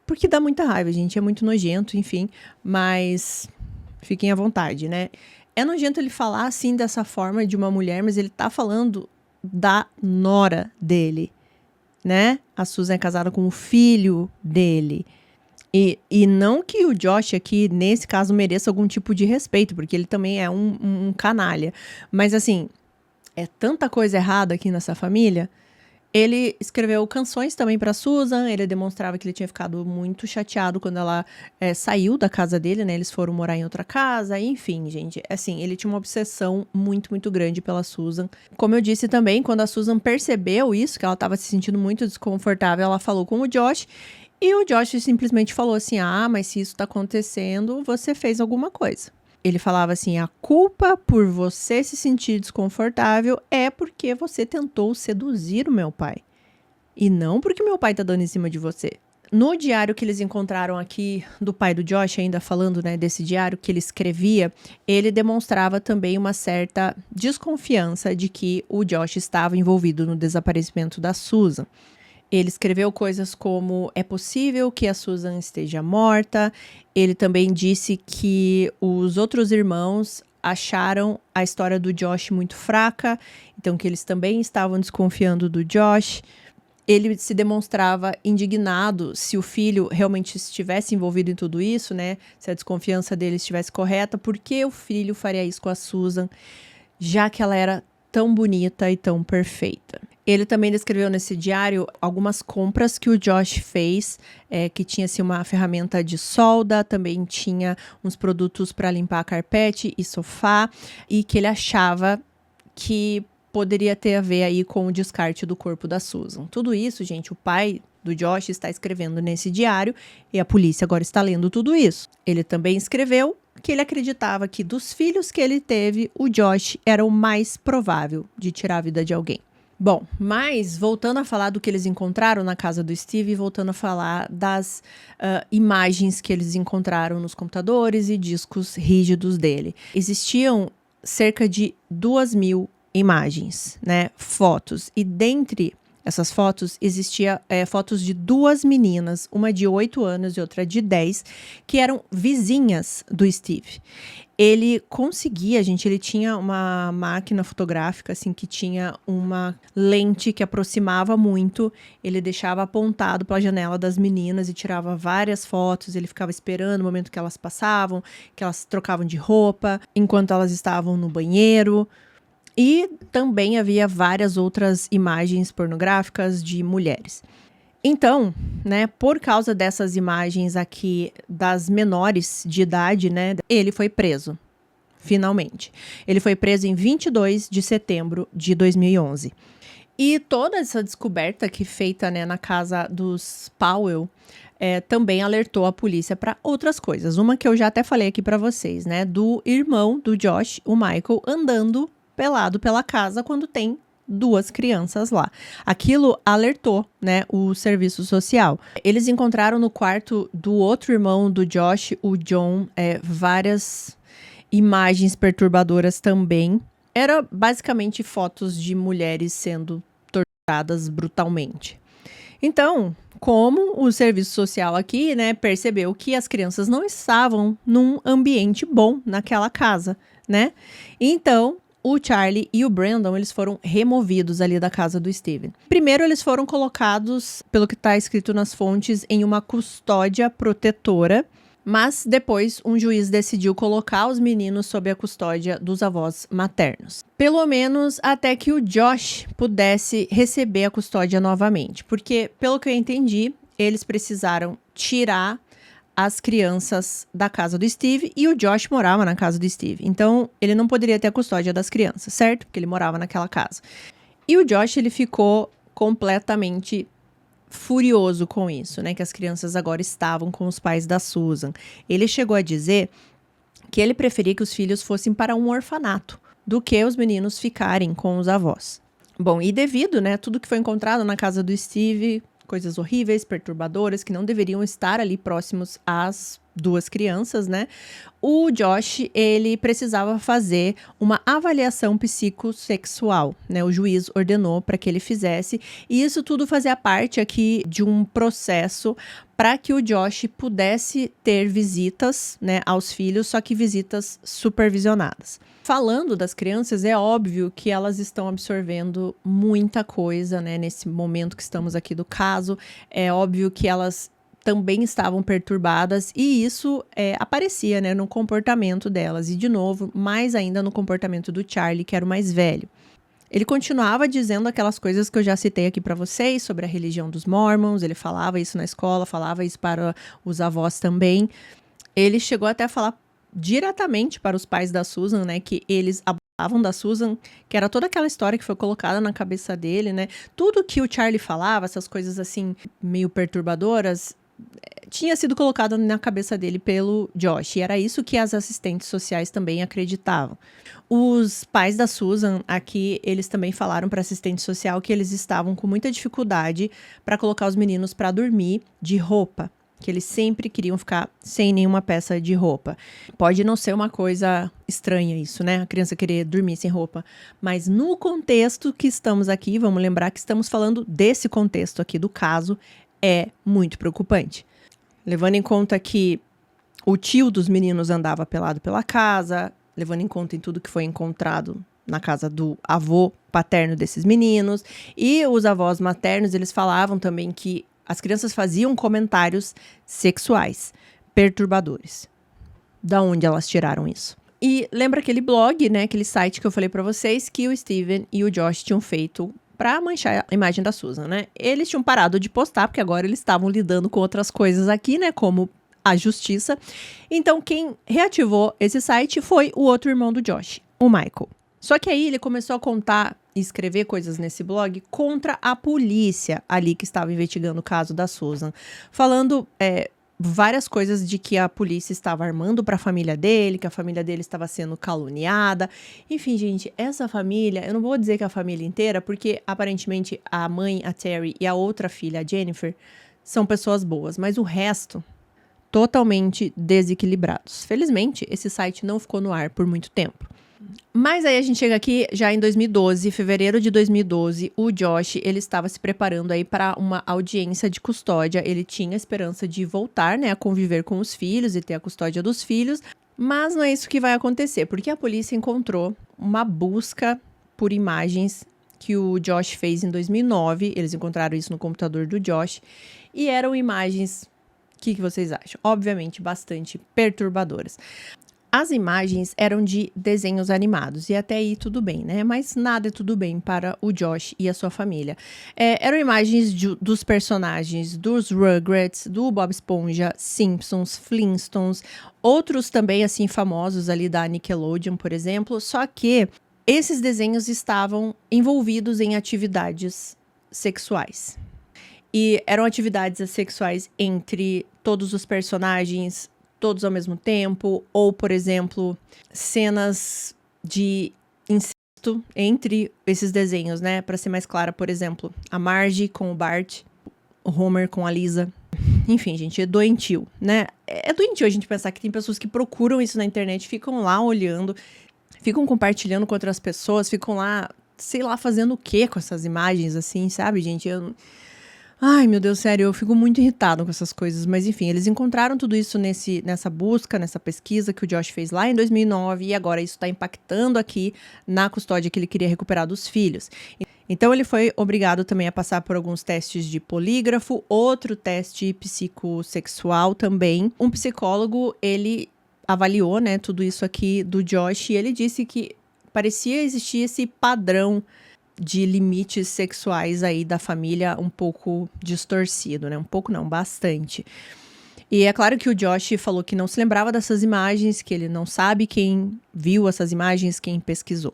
Porque dá muita raiva, gente. É muito nojento, enfim. Mas fiquem à vontade, né? É nojento ele falar assim, dessa forma, de uma mulher, mas ele tá falando da nora dele, né? A Susan é casada com o filho dele. E não que o Josh aqui, nesse caso, mereça algum tipo de respeito, porque ele também é um canalha. Mas, assim, é tanta coisa errada aqui nessa família. Ele escreveu canções também para Susan, ele demonstrava que ele tinha ficado muito chateado quando ela saiu da casa dele, né? Eles foram morar em outra casa, enfim, gente. Assim, ele tinha uma obsessão muito, muito grande pela Susan. Como eu disse também, quando a Susan percebeu isso, que ela estava se sentindo muito desconfortável, ela falou com o Josh, e o Josh simplesmente falou assim, mas se isso tá acontecendo, você fez alguma coisa. Ele falava assim, a culpa por você se sentir desconfortável é porque você tentou seduzir o meu pai. E não porque meu pai tá dando em cima de você. No diário que eles encontraram aqui do pai do Josh, ainda falando, né, desse diário que ele escrevia, ele demonstrava também uma certa desconfiança de que o Josh estava envolvido no desaparecimento da Susan. Ele escreveu coisas como, é possível que a Susan esteja morta. Ele também disse que os outros irmãos acharam a história do Josh muito fraca, então que eles também estavam desconfiando do Josh. Ele se demonstrava indignado se o filho realmente estivesse envolvido em tudo isso, né? Se a desconfiança dele estivesse correta, por que o filho faria isso com a Susan, já que ela era tão bonita e tão perfeita. Ele também descreveu nesse diário algumas compras que o Josh fez, que tinha assim, uma ferramenta de solda, também tinha uns produtos para limpar carpete e sofá, e que ele achava que poderia ter a ver aí com o descarte do corpo da Susan. Tudo isso, gente, o pai do Josh está escrevendo nesse diário e a polícia agora está lendo tudo isso. Ele também escreveu que ele acreditava que dos filhos que ele teve, o Josh era o mais provável de tirar a vida de alguém. Bom, mas voltando a falar do que eles encontraram na casa do Steve e voltando a falar das imagens que eles encontraram nos computadores e discos rígidos dele. Existiam cerca de 2.000 imagens, né, fotos, e dentre essas fotos existia fotos de duas meninas, uma de 8 anos e outra de 10, que eram vizinhas do Steve. Ele conseguia, gente, ele tinha uma máquina fotográfica, assim, que tinha uma lente que aproximava muito. Ele deixava apontado para a janela das meninas e tirava várias fotos. Ele ficava esperando o momento que elas passavam, que elas trocavam de roupa, enquanto elas estavam no banheiro. E também havia várias outras imagens pornográficas de mulheres. Então, né, por causa dessas imagens aqui das menores de idade, né, ele foi preso, finalmente. Ele foi preso em 22 de setembro de 2011. E toda essa descoberta que feita, né, na casa dos Powell também alertou a polícia para outras coisas. Uma que eu já até falei aqui para vocês, né, do irmão do Josh, o Michael, andando pelado pela casa quando tem 2 crianças lá. Aquilo alertou, né, o serviço social. Eles encontraram no quarto do outro irmão do Josh, o John, várias imagens perturbadoras também. Era basicamente fotos de mulheres sendo torturadas brutalmente. Então, como o serviço social aqui, né, percebeu que as crianças não estavam num ambiente bom naquela casa, né? Então, o Charlie e o Brandon, eles foram removidos ali da casa do Steven. Primeiro, eles foram colocados, pelo que está escrito nas fontes, em uma custódia protetora, mas depois um juiz decidiu colocar os meninos sob a custódia dos avós maternos. Pelo menos até que o Josh pudesse receber a custódia novamente, porque, pelo que eu entendi, eles precisaram tirar as crianças da casa do Steve e o Josh morava na casa do Steve. Então, ele não poderia ter a custódia das crianças, certo? Porque ele morava naquela casa. E o Josh, ele ficou completamente furioso com isso, né? Que as crianças agora estavam com os pais da Susan. Ele chegou a dizer que ele preferia que os filhos fossem para um orfanato do que os meninos ficarem com os avós. Bom, e devido, né, tudo que foi encontrado na casa do Steve, coisas horríveis, perturbadoras, que não deveriam estar ali próximos às 2 crianças, né? O Josh, ele precisava fazer uma avaliação psicossexual, né? O juiz ordenou para que ele fizesse, e isso tudo fazia parte aqui de um processo para que o Josh pudesse ter visitas, né, aos filhos, só que visitas supervisionadas. Falando das crianças, é óbvio que elas estão absorvendo muita coisa, né, nesse momento que estamos aqui do caso. É óbvio que elas também estavam perturbadas e isso aparecia, né, no comportamento delas. E, de novo, mais ainda no comportamento do Charlie, que era o mais velho. Ele continuava dizendo aquelas coisas que eu já citei aqui para vocês, sobre a religião dos Mormons. Ele falava isso na escola, falava isso para os avós também. Ele chegou até a falar diretamente para os pais da Susan, né, que eles abusavam da Susan, que era toda aquela história que foi colocada na cabeça dele, né. Tudo que o Charlie falava, essas coisas assim, meio perturbadoras, tinha sido colocado na cabeça dele pelo Josh, e era isso que as assistentes sociais também acreditavam. Os pais da Susan aqui, eles também falaram para a assistente social que eles estavam com muita dificuldade para colocar os meninos para dormir de roupa, que eles sempre queriam ficar sem nenhuma peça de roupa. Pode não ser uma coisa estranha isso, né? A criança querer dormir sem roupa, mas no contexto que estamos aqui, vamos lembrar que estamos falando desse contexto aqui do caso, é muito preocupante. Levando em conta que o tio dos meninos andava pelado pela casa, levando em conta em tudo que foi encontrado na casa do avô paterno desses meninos, e os avós maternos, eles falavam também que as crianças faziam comentários sexuais perturbadores. Da onde elas tiraram isso? E lembra aquele blog, né, aquele site que eu falei pra vocês, que o Steven e o Josh tinham feito pra manchar a imagem da Susan, né? Eles tinham parado de postar, porque agora eles estavam lidando com outras coisas aqui, né, como a justiça. Então, quem reativou esse site foi o outro irmão do Josh, o Michael. Só que aí ele começou a contar e escrever coisas nesse blog contra a polícia ali que estava investigando o caso da Susan, falando várias coisas de que a polícia estava armando para a família dele, que a família dele estava sendo caluniada. Enfim, gente, essa família, eu não vou dizer que é a família inteira, porque aparentemente a mãe, a Terry, e a outra filha, a Jennifer, são pessoas boas, mas o resto, totalmente desequilibrados. Felizmente, esse site não ficou no ar por muito tempo. Mas aí a gente chega aqui já em 2012, fevereiro de 2012, o Josh, ele estava se preparando aí para uma audiência de custódia. Ele tinha esperança de voltar, né, a conviver com os filhos e ter a custódia dos filhos, mas não é isso que vai acontecer, porque a polícia encontrou uma busca por imagens que o Josh fez em 2009, eles encontraram isso no computador do Josh, e eram imagens, o que vocês acham? Obviamente bastante perturbadoras. As imagens eram de desenhos animados, e até aí tudo bem, né? Mas nada é tudo bem para o Josh e a sua família. Eram imagens dos personagens dos Rugrats, do Bob Esponja, Simpsons, Flintstones, outros também, assim, famosos ali da Nickelodeon, por exemplo. Só que Esses desenhos estavam envolvidos em atividades sexuais. E eram atividades sexuais entre todos os personagens, todos ao mesmo tempo, ou, por exemplo, cenas de incesto entre esses desenhos, né? Para ser mais clara, por exemplo, a Marge com o Bart, o Homer com a Lisa. Enfim, gente, é doentio, né? É doentio a gente pensar que tem pessoas que procuram isso na internet, ficam lá olhando, ficam compartilhando com outras pessoas, ficam lá, sei lá, fazendo o quê com essas imagens, assim, sabe, gente? Ai, meu Deus, sério, eu fico muito irritada com essas coisas. Mas, enfim, eles encontraram tudo isso nessa busca, nessa pesquisa que o Josh fez lá em 2009. E agora isso está impactando aqui na custódia que ele queria recuperar dos filhos. Então, ele foi obrigado também a passar por alguns testes de polígrafo, outro teste psicossexual também. Um psicólogo, ele avaliou, né, tudo isso aqui do Josh e ele disse que parecia existir esse padrão de limites sexuais aí da família um pouco distorcido, né? Um pouco não, bastante. E é claro que o Josh falou que não se lembrava dessas imagens, que ele não sabe quem viu essas imagens, quem pesquisou.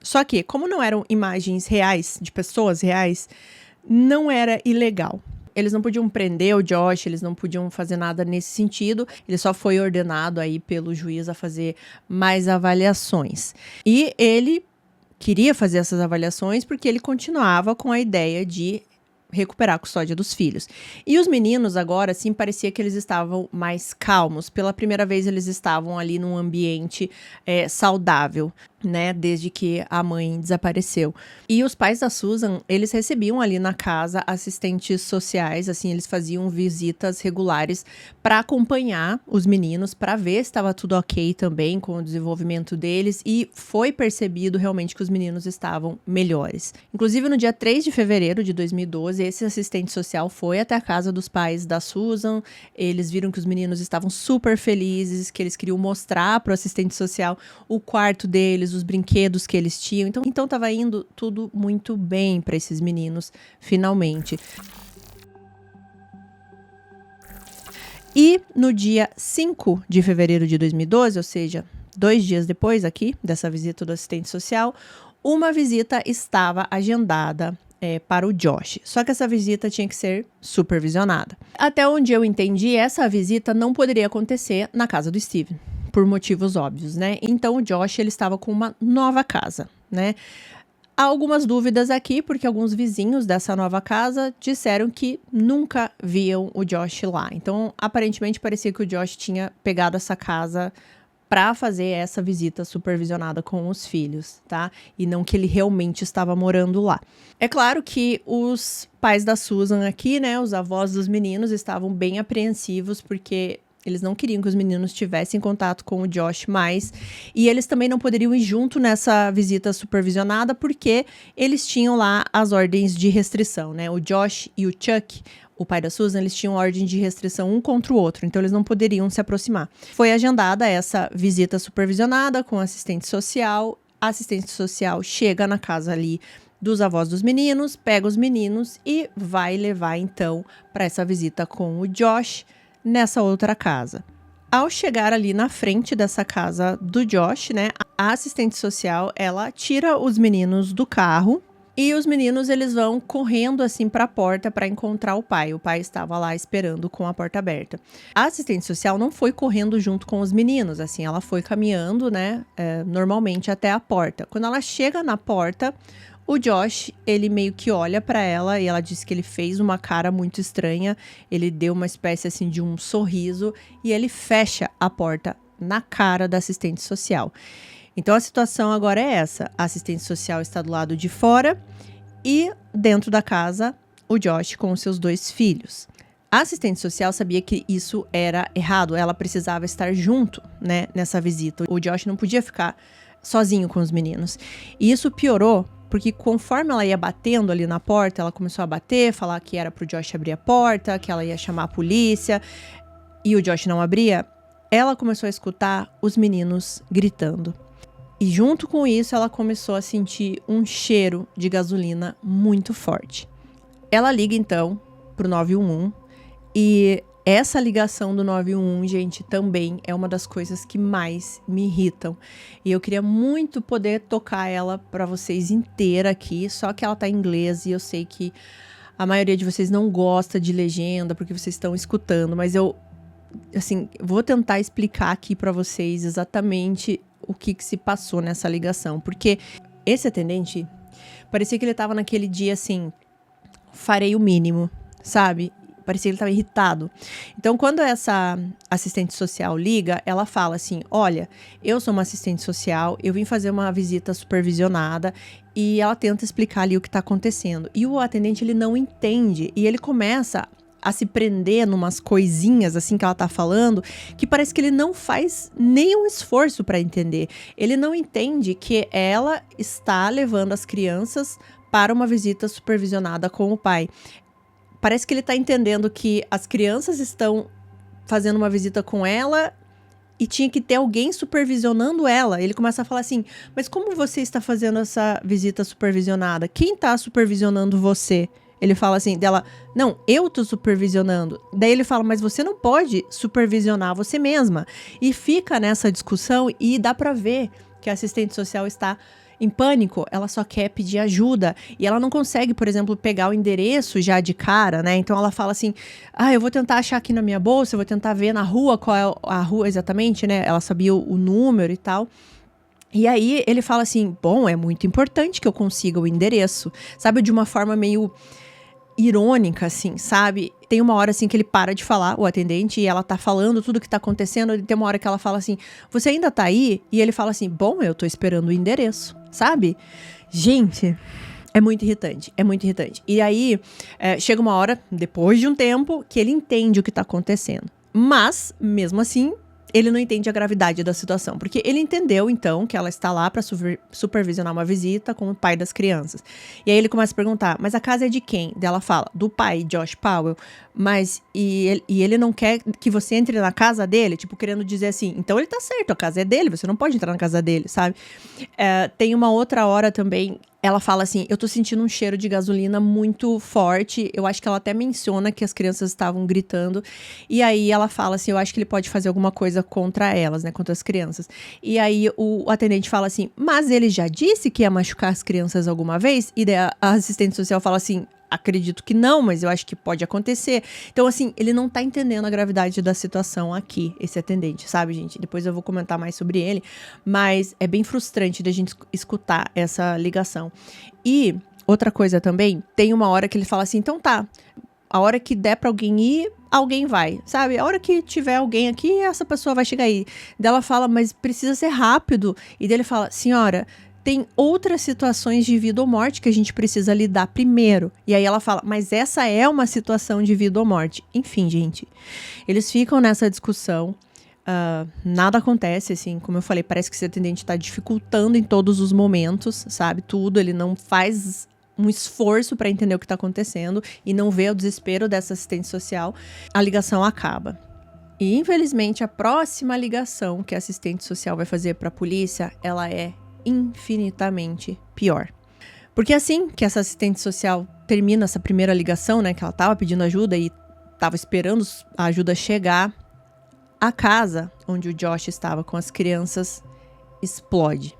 Só que, como não eram imagens reais, de pessoas reais, não era ilegal. Eles não podiam prender o Josh, eles não podiam fazer nada nesse sentido. Ele só foi ordenado aí pelo juiz a fazer mais avaliações. E ele queria fazer essas avaliações porque ele continuava com a ideia de recuperar a custódia dos filhos. E os meninos agora, sim, parecia que eles estavam mais calmos. Pela primeira vez, eles estavam ali num ambiente saudável, né? Desde que a mãe desapareceu. E os pais da Susan, eles recebiam ali na casa assistentes sociais, assim, eles faziam visitas regulares para acompanhar os meninos, para ver se estava tudo ok também com o desenvolvimento deles. E foi percebido realmente que os meninos estavam melhores. Inclusive, no dia 3 de fevereiro de 2012, esse assistente social foi até a casa dos pais da Susan. Eles viram que os meninos estavam super felizes, que eles queriam mostrar para o assistente social o quarto deles, os brinquedos que eles tinham. Então estava indo tudo muito bem para esses meninos, finalmente. E no dia 5 de fevereiro de 2012, ou seja, 2 dias depois aqui dessa visita do assistente social, uma visita estava agendada para o Josh. Só que essa visita tinha que ser supervisionada. Até onde eu entendi, essa visita não poderia acontecer na casa do Steven, por motivos óbvios, né? Então o Josh, ele estava com uma nova casa, né? Há algumas dúvidas aqui, porque alguns vizinhos dessa nova casa disseram que nunca viam o Josh lá. Então, aparentemente, parecia que o Josh tinha pegado essa casa para fazer essa visita supervisionada com os filhos, tá? E não que ele realmente estava morando lá. É claro que os pais da Susan aqui, né, os avós dos meninos, estavam bem apreensivos, porque eles não queriam que os meninos tivessem contato com o Josh mais. E eles também não poderiam ir junto nessa visita supervisionada, porque eles tinham lá as ordens de restrição, né? O Josh e o Chuck, o pai da Susan, eles tinham ordem de restrição um contra o outro, então eles não poderiam se aproximar. Foi agendada essa visita supervisionada com assistente social. A assistente social chega na casa ali dos avós dos meninos, pega os meninos e vai levar então para essa visita com o Josh nessa outra casa. Ao chegar ali na frente dessa casa do Josh, né, a assistente social, ela tira os meninos do carro e os meninos, eles vão correndo assim para a porta para encontrar o pai. O pai estava lá esperando com a porta aberta. A assistente social não foi correndo junto com os meninos, assim, ela foi caminhando, né, normalmente até a porta. Quando ela chega na porta, o Josh, ele meio que olha para ela e ela disse que ele fez uma cara muito estranha. Ele deu uma espécie assim de um sorriso e ele fecha a porta na cara da assistente social. Então a situação agora é essa: a assistente social está do lado de fora e dentro da casa o Josh com os seus 2 filhos. A assistente social sabia que isso era errado, ela precisava estar junto, né, nessa visita. O Josh não podia ficar sozinho com os meninos. E isso piorou porque conforme ela ia batendo ali na porta, ela começou a bater, falar que era pro Josh abrir a porta, que ela ia chamar a polícia, e o Josh não abria. Ela começou a escutar os meninos gritando. E junto com isso, ela começou a sentir um cheiro de gasolina muito forte. Ela liga então pro 911 e Essa ligação do 911, gente, também é uma das coisas que mais me irritam. E eu queria muito poder tocar ela para vocês inteira aqui, só que ela tá em inglês e eu sei que a maioria de vocês não gosta de legenda porque vocês estão escutando, mas eu, assim, vou tentar explicar aqui para vocês exatamente o que se passou nessa ligação. Porque esse atendente, parecia que ele tava naquele dia assim, farei o mínimo, sabe? Parecia que ele estava irritado. Então, quando essa assistente social liga, ela fala assim, olha, eu sou uma assistente social, eu vim fazer uma visita supervisionada, e ela tenta explicar ali o que está acontecendo. E o atendente, ele não entende, e ele começa a se prender numas coisinhas assim que ela tá falando, que parece que ele não faz nenhum esforço para entender. Ele não entende que ela está levando as crianças para uma visita supervisionada com o pai. Parece que ele tá entendendo que as crianças estão fazendo uma visita com ela e tinha que ter alguém supervisionando ela. Ele começa a falar assim, mas como você está fazendo essa visita supervisionada? Quem tá supervisionando você? Ele fala assim, dela, não, eu tô supervisionando. Daí ele fala, mas você não pode supervisionar você mesma. E fica nessa discussão e dá pra ver que a assistente social está em pânico, ela só quer pedir ajuda e ela não consegue, por exemplo, pegar o endereço já de cara, né? Então ela fala assim, eu vou tentar achar aqui na minha bolsa, eu vou tentar ver na rua qual é a rua exatamente, né? Ela sabia o número e tal. E aí ele fala assim, bom, é muito importante que eu consiga o endereço, sabe? De uma forma meio irônica, assim, sabe? Tem uma hora, assim, que ele para de falar, o atendente, e ela tá falando tudo que tá acontecendo, e tem uma hora que ela fala assim, você ainda tá aí? E ele fala assim, bom, eu tô esperando o endereço, sabe? Gente, é muito irritante, é muito irritante. E aí, chega uma hora, depois de um tempo, que ele entende o que tá acontecendo. Mas, mesmo assim, ele não entende a gravidade da situação, porque ele entendeu, então, que ela está lá para supervisionar uma visita com o pai das crianças. E aí ele começa a perguntar, mas a casa é de quem? Daí ela fala, do pai, Josh Powell, mas e ele não quer que você entre na casa dele, tipo, querendo dizer assim, então ele tá certo, a casa é dele, você não pode entrar na casa dele, sabe? Tem uma outra hora também, ela fala assim, eu tô sentindo um cheiro de gasolina muito forte, eu acho que ela até menciona que as crianças estavam gritando, e aí ela fala assim, eu acho que ele pode fazer alguma coisa contra elas, né, contra as crianças. E aí o atendente fala assim, mas ele já disse que ia machucar as crianças alguma vez? E daí a assistente social fala assim, acredito que não, mas eu acho que pode acontecer. Então, assim, ele não tá entendendo a gravidade da situação aqui, esse atendente, sabe, gente? Depois eu vou comentar mais sobre ele, mas é bem frustrante da gente escutar essa ligação. E outra coisa também, tem uma hora que ele fala assim, então tá, a hora que der pra alguém ir, alguém vai, sabe? A hora que tiver alguém aqui, essa pessoa vai chegar aí. Daí ela fala, mas precisa ser rápido. E daí ele fala, senhora, tem outras situações de vida ou morte que a gente precisa lidar primeiro. E aí ela fala, mas essa é uma situação de vida ou morte. Enfim, gente, eles ficam nessa discussão. Nada acontece, assim, como eu falei, parece que esse atendente tá dificultando em todos os momentos, sabe? Tudo, ele não faz um esforço para entender o que tá acontecendo e não vê o desespero dessa assistente social. A ligação acaba. E, infelizmente, a próxima ligação que a assistente social vai fazer para a polícia, ela é infinitamente pior. Porque assim que essa assistente social termina essa primeira ligação, né, que ela tava pedindo ajuda e tava esperando a ajuda chegar, a casa onde o Josh estava com as crianças explode.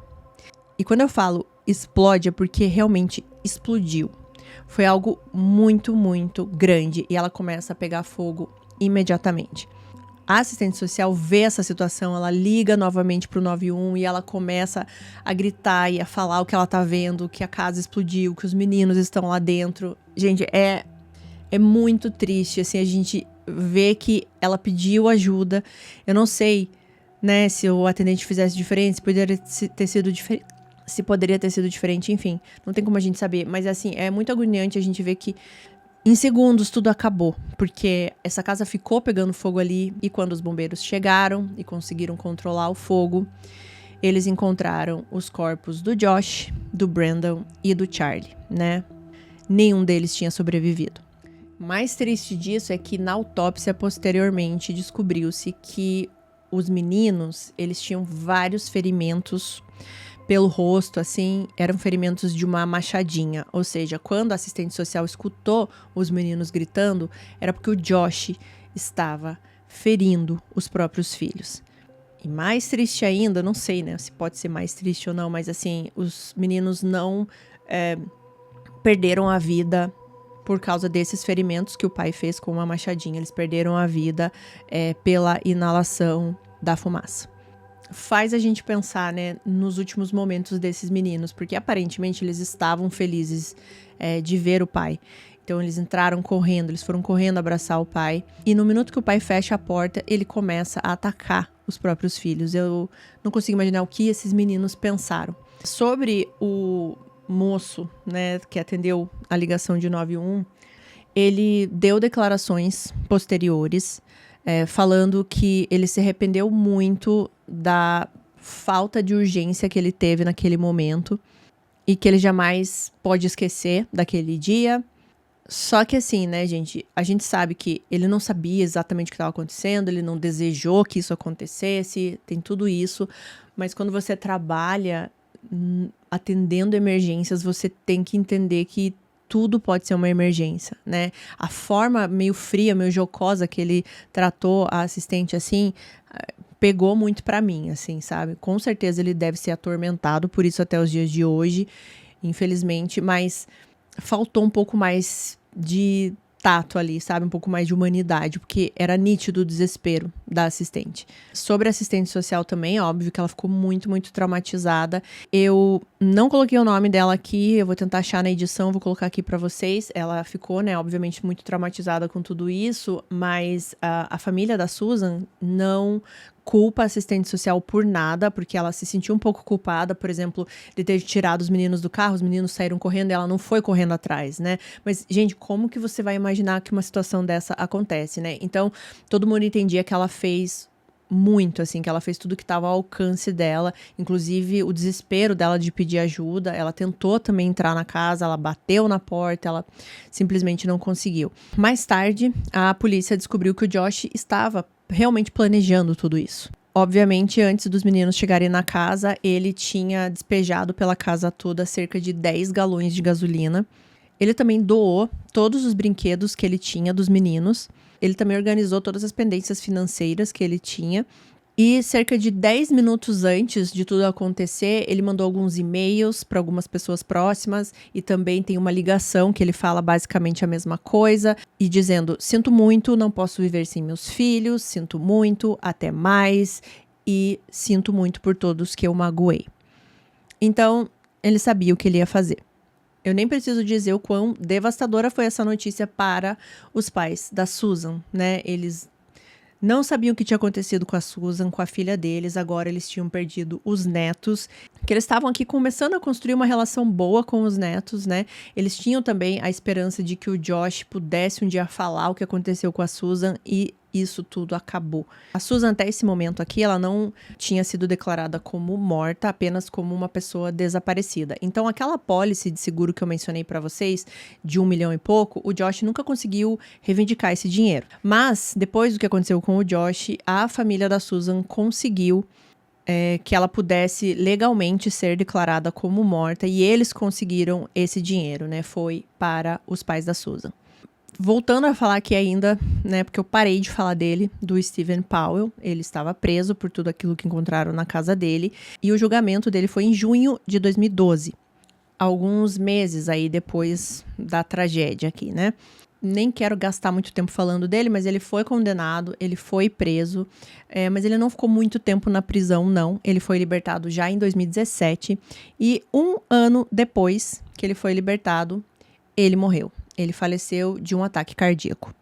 E quando eu falo explode é porque realmente explodiu. Foi algo muito, muito grande e ela começa a pegar fogo imediatamente. A assistente social vê essa situação, ela liga novamente pro 911 e ela começa a gritar e a falar o que ela tá vendo, que a casa explodiu, que os meninos estão lá dentro. Gente, é muito triste, assim, a gente vê que ela pediu ajuda. Eu não sei, né, se o atendente fizesse diferente, se poderia ter sido diferente. Se poderia ter sido diferente, enfim, não tem como a gente saber. Mas assim, é muito agoniante a gente ver que em segundos tudo acabou, porque essa casa ficou pegando fogo ali e quando os bombeiros chegaram e conseguiram controlar o fogo, eles encontraram os corpos do Josh, do Brandon e do Charlie, né? Nenhum deles tinha sobrevivido. Mais triste disso é que na autópsia posteriormente descobriu-se que os meninos, eles tinham vários ferimentos pelo rosto, assim, eram ferimentos de uma machadinha. Ou seja, quando a assistente social escutou os meninos gritando, era porque o Josh estava ferindo os próprios filhos. E mais triste ainda, não sei, né, se pode ser mais triste ou não, mas assim, os meninos não perderam a vida por causa desses ferimentos que o pai fez com uma machadinha. Eles perderam a vida pela inalação da fumaça. Faz a gente pensar, né, nos últimos momentos desses meninos, porque aparentemente eles estavam felizes de ver o pai. Então eles entraram correndo, eles foram correndo abraçar o pai. E no minuto que o pai fecha a porta, ele começa a atacar os próprios filhos. Eu não consigo imaginar o que esses meninos pensaram. Sobre o moço, né, que atendeu a ligação de 91, ele deu declarações posteriores, falando que ele se arrependeu muito da falta de urgência que ele teve naquele momento e que ele jamais pode esquecer daquele dia. Só que assim, né, gente, a gente sabe que ele não sabia exatamente o que estava acontecendo, ele não desejou que isso acontecesse, tem tudo isso, mas quando você trabalha atendendo emergências, você tem que entender que tudo pode ser uma emergência, né? A forma meio fria, meio jocosa que ele tratou a assistente assim, pegou muito pra mim, assim, sabe? Com certeza ele deve ser atormentado por isso até os dias de hoje, infelizmente, mas faltou um pouco mais de tato ali, sabe? Um pouco mais de humanidade, porque era nítido o desespero da assistente. Sobre a assistente social também, é óbvio que ela ficou muito, muito traumatizada. Eu não coloquei o nome dela aqui, eu vou tentar achar na edição, vou colocar aqui pra vocês. Ela ficou, né, obviamente muito traumatizada com tudo isso, mas a família da Susan não culpa a assistente social por nada, porque ela se sentiu um pouco culpada, por exemplo, de ter tirado os meninos do carro, os meninos saíram correndo e ela não foi correndo atrás, né? Mas, gente, como que você vai imaginar que uma situação dessa acontece, né? Então, todo mundo entendia que ela fez muito, assim, que ela fez tudo que estava ao alcance dela, inclusive o desespero dela de pedir ajuda. Ela tentou também entrar na casa, ela bateu na porta, ela simplesmente não conseguiu. Mais tarde, a polícia descobriu que o Josh estava realmente planejando tudo isso. Obviamente, antes dos meninos chegarem na casa, ele tinha despejado pela casa toda cerca de 10 galões de gasolina. Ele também doou todos os brinquedos que ele tinha dos meninos. Ele também organizou todas as pendências financeiras que ele tinha. E cerca de 10 minutos antes de tudo acontecer, ele mandou alguns e-mails para algumas pessoas próximas e também tem uma ligação que ele fala basicamente a mesma coisa e dizendo: sinto muito, não posso viver sem meus filhos, sinto muito, até mais e sinto muito por todos que eu magoei. Então, ele sabia o que ele ia fazer. Eu nem preciso dizer o quão devastadora foi essa notícia para os pais da Susan, né? Eles não sabiam o que tinha acontecido com a Susan, com a filha deles. Agora eles tinham perdido os netos, que eles estavam aqui começando a construir uma relação boa com os netos, né? Eles tinham também a esperança de que o Josh pudesse um dia falar o que aconteceu com a Susan e isso tudo acabou. A Susan, até esse momento aqui, ela não tinha sido declarada como morta, apenas como uma pessoa desaparecida. Então, aquela pólice de seguro que eu mencionei pra vocês, de 1 milhão e pouco, o Josh nunca conseguiu reivindicar esse dinheiro. Mas, depois do que aconteceu com o Josh, a família da Susan conseguiu que ela pudesse legalmente ser declarada como morta e eles conseguiram esse dinheiro, né? Foi para os pais da Susan. Voltando a falar aqui ainda, né, porque eu parei de falar dele, do Steven Powell. Ele estava preso por tudo aquilo que encontraram na casa dele. E o julgamento dele foi em junho de 2012. Alguns meses aí depois da tragédia aqui, né? Nem quero gastar muito tempo falando dele, mas ele foi condenado, ele foi preso. Mas ele não ficou muito tempo na prisão, não. Ele foi libertado já em 2017. E 1 ano depois que ele foi libertado, ele morreu. Ele faleceu de um ataque cardíaco.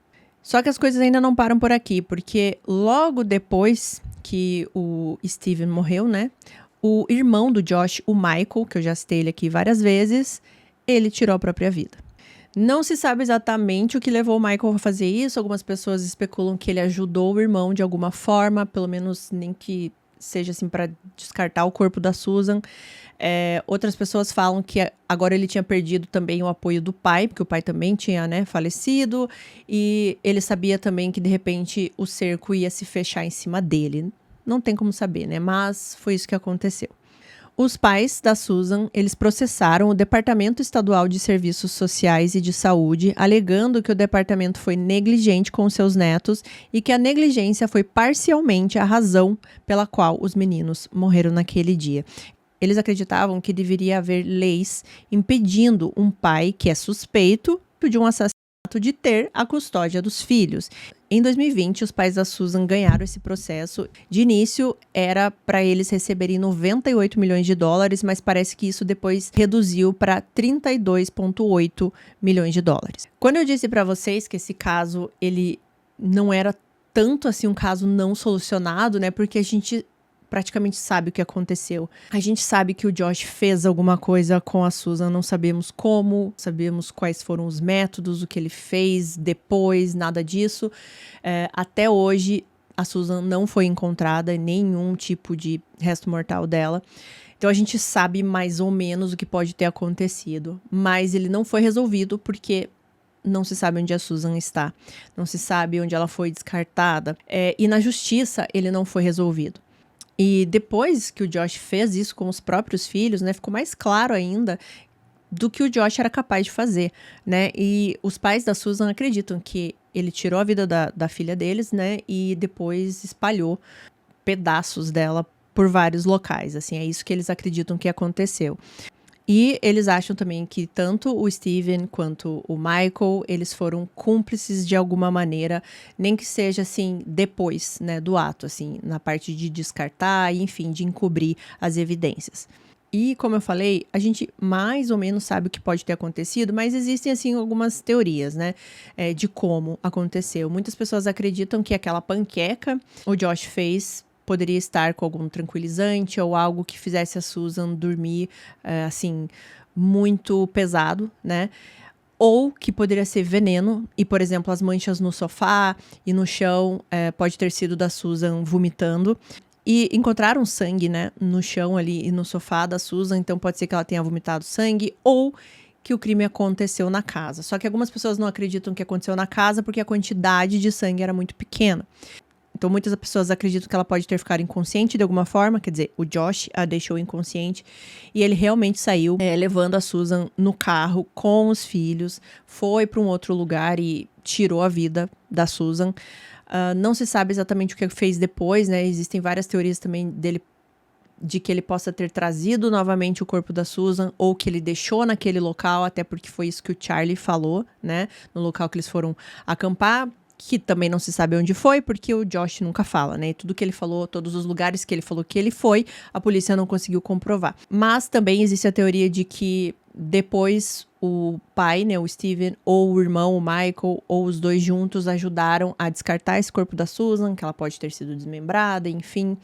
Só que as coisas ainda não param por aqui, porque logo depois que o Steven morreu, né? O irmão do Josh, o Michael, que eu já citei ele aqui várias vezes, ele tirou a própria vida. Não se sabe exatamente o que levou o Michael a fazer isso. Algumas pessoas especulam que ele ajudou o irmão de alguma forma, pelo menos nem que seja assim para descartar o corpo da Susan. Outras pessoas falam que agora ele tinha perdido também o apoio do pai, porque o pai também tinha, né, falecido, e ele sabia também que de repente o cerco ia se fechar em cima dele. Não tem como saber, né, mas foi isso que aconteceu. Os pais da Susan, eles processaram o Departamento Estadual de Serviços Sociais e de Saúde, alegando que o departamento foi negligente com seus netos e que a negligência foi parcialmente a razão pela qual os meninos morreram naquele dia. Eles acreditavam que deveria haver leis impedindo um pai que é suspeito de um assassinato de ter a custódia dos filhos. Em 2020, os pais da Susan ganharam esse processo. De início, era para eles receberem 98 milhões de dólares, mas parece que isso depois reduziu para 32,8 milhões de dólares. Quando eu disse para vocês que esse caso, ele não era tanto assim um caso não solucionado, né? Porque a gente praticamente sabe o que aconteceu. A gente sabe que o Josh fez alguma coisa com a Susan, não sabemos como, sabemos quais foram os métodos, o que ele fez depois, nada disso. Até hoje, a Susan não foi encontrada, nenhum tipo de resto mortal dela. Então a gente sabe mais ou menos o que pode ter acontecido, mas ele não foi resolvido porque não se sabe onde a Susan está, não se sabe onde ela foi descartada, e na justiça ele não foi resolvido. E depois que o Josh fez isso com os próprios filhos, né, ficou mais claro ainda do que o Josh era capaz de fazer, né? E os pais da Susan acreditam que ele tirou a vida da filha deles, né, e depois espalhou pedaços dela por vários locais, assim, é isso que eles acreditam que aconteceu. E eles acham também que tanto o Steven quanto o Michael, eles foram cúmplices de alguma maneira, nem que seja assim, depois, né, do ato, assim, na parte de descartar e, enfim, de encobrir as evidências. E, como eu falei, a gente mais ou menos sabe o que pode ter acontecido, mas existem, assim, algumas teorias, né, de como aconteceu. Muitas pessoas acreditam que aquela panqueca o Josh fez poderia estar com algum tranquilizante ou algo que fizesse a Susan dormir, assim, muito pesado, né? Ou que poderia ser veneno e, por exemplo, as manchas no sofá e no chão pode ter sido da Susan vomitando. E encontraram sangue, né, no chão ali e no sofá da Susan, então pode ser que ela tenha vomitado sangue ou que o crime aconteceu na casa. Só que algumas pessoas não acreditam que aconteceu na casa porque a quantidade de sangue era muito pequena. Então, muitas pessoas acreditam que ela pode ter ficado inconsciente de alguma forma, quer dizer, o Josh a deixou inconsciente e ele realmente saiu levando a Susan no carro com os filhos, foi para um outro lugar e tirou a vida da Susan. Não se sabe exatamente o que ele fez depois, né? Existem várias teorias também dele, de que ele possa ter trazido novamente o corpo da Susan ou que ele deixou naquele local, até porque foi isso que o Charlie falou, né? No local que eles foram acampar, que também não se sabe onde foi, porque o Josh nunca fala, né? E tudo que ele falou, todos os lugares que ele falou que ele foi, a polícia não conseguiu comprovar. Mas também existe a teoria de que depois o pai, né, o Steven, ou o irmão, o Michael, ou os dois juntos ajudaram a descartar esse corpo da Susan, que ela pode ter sido desmembrada, enfim.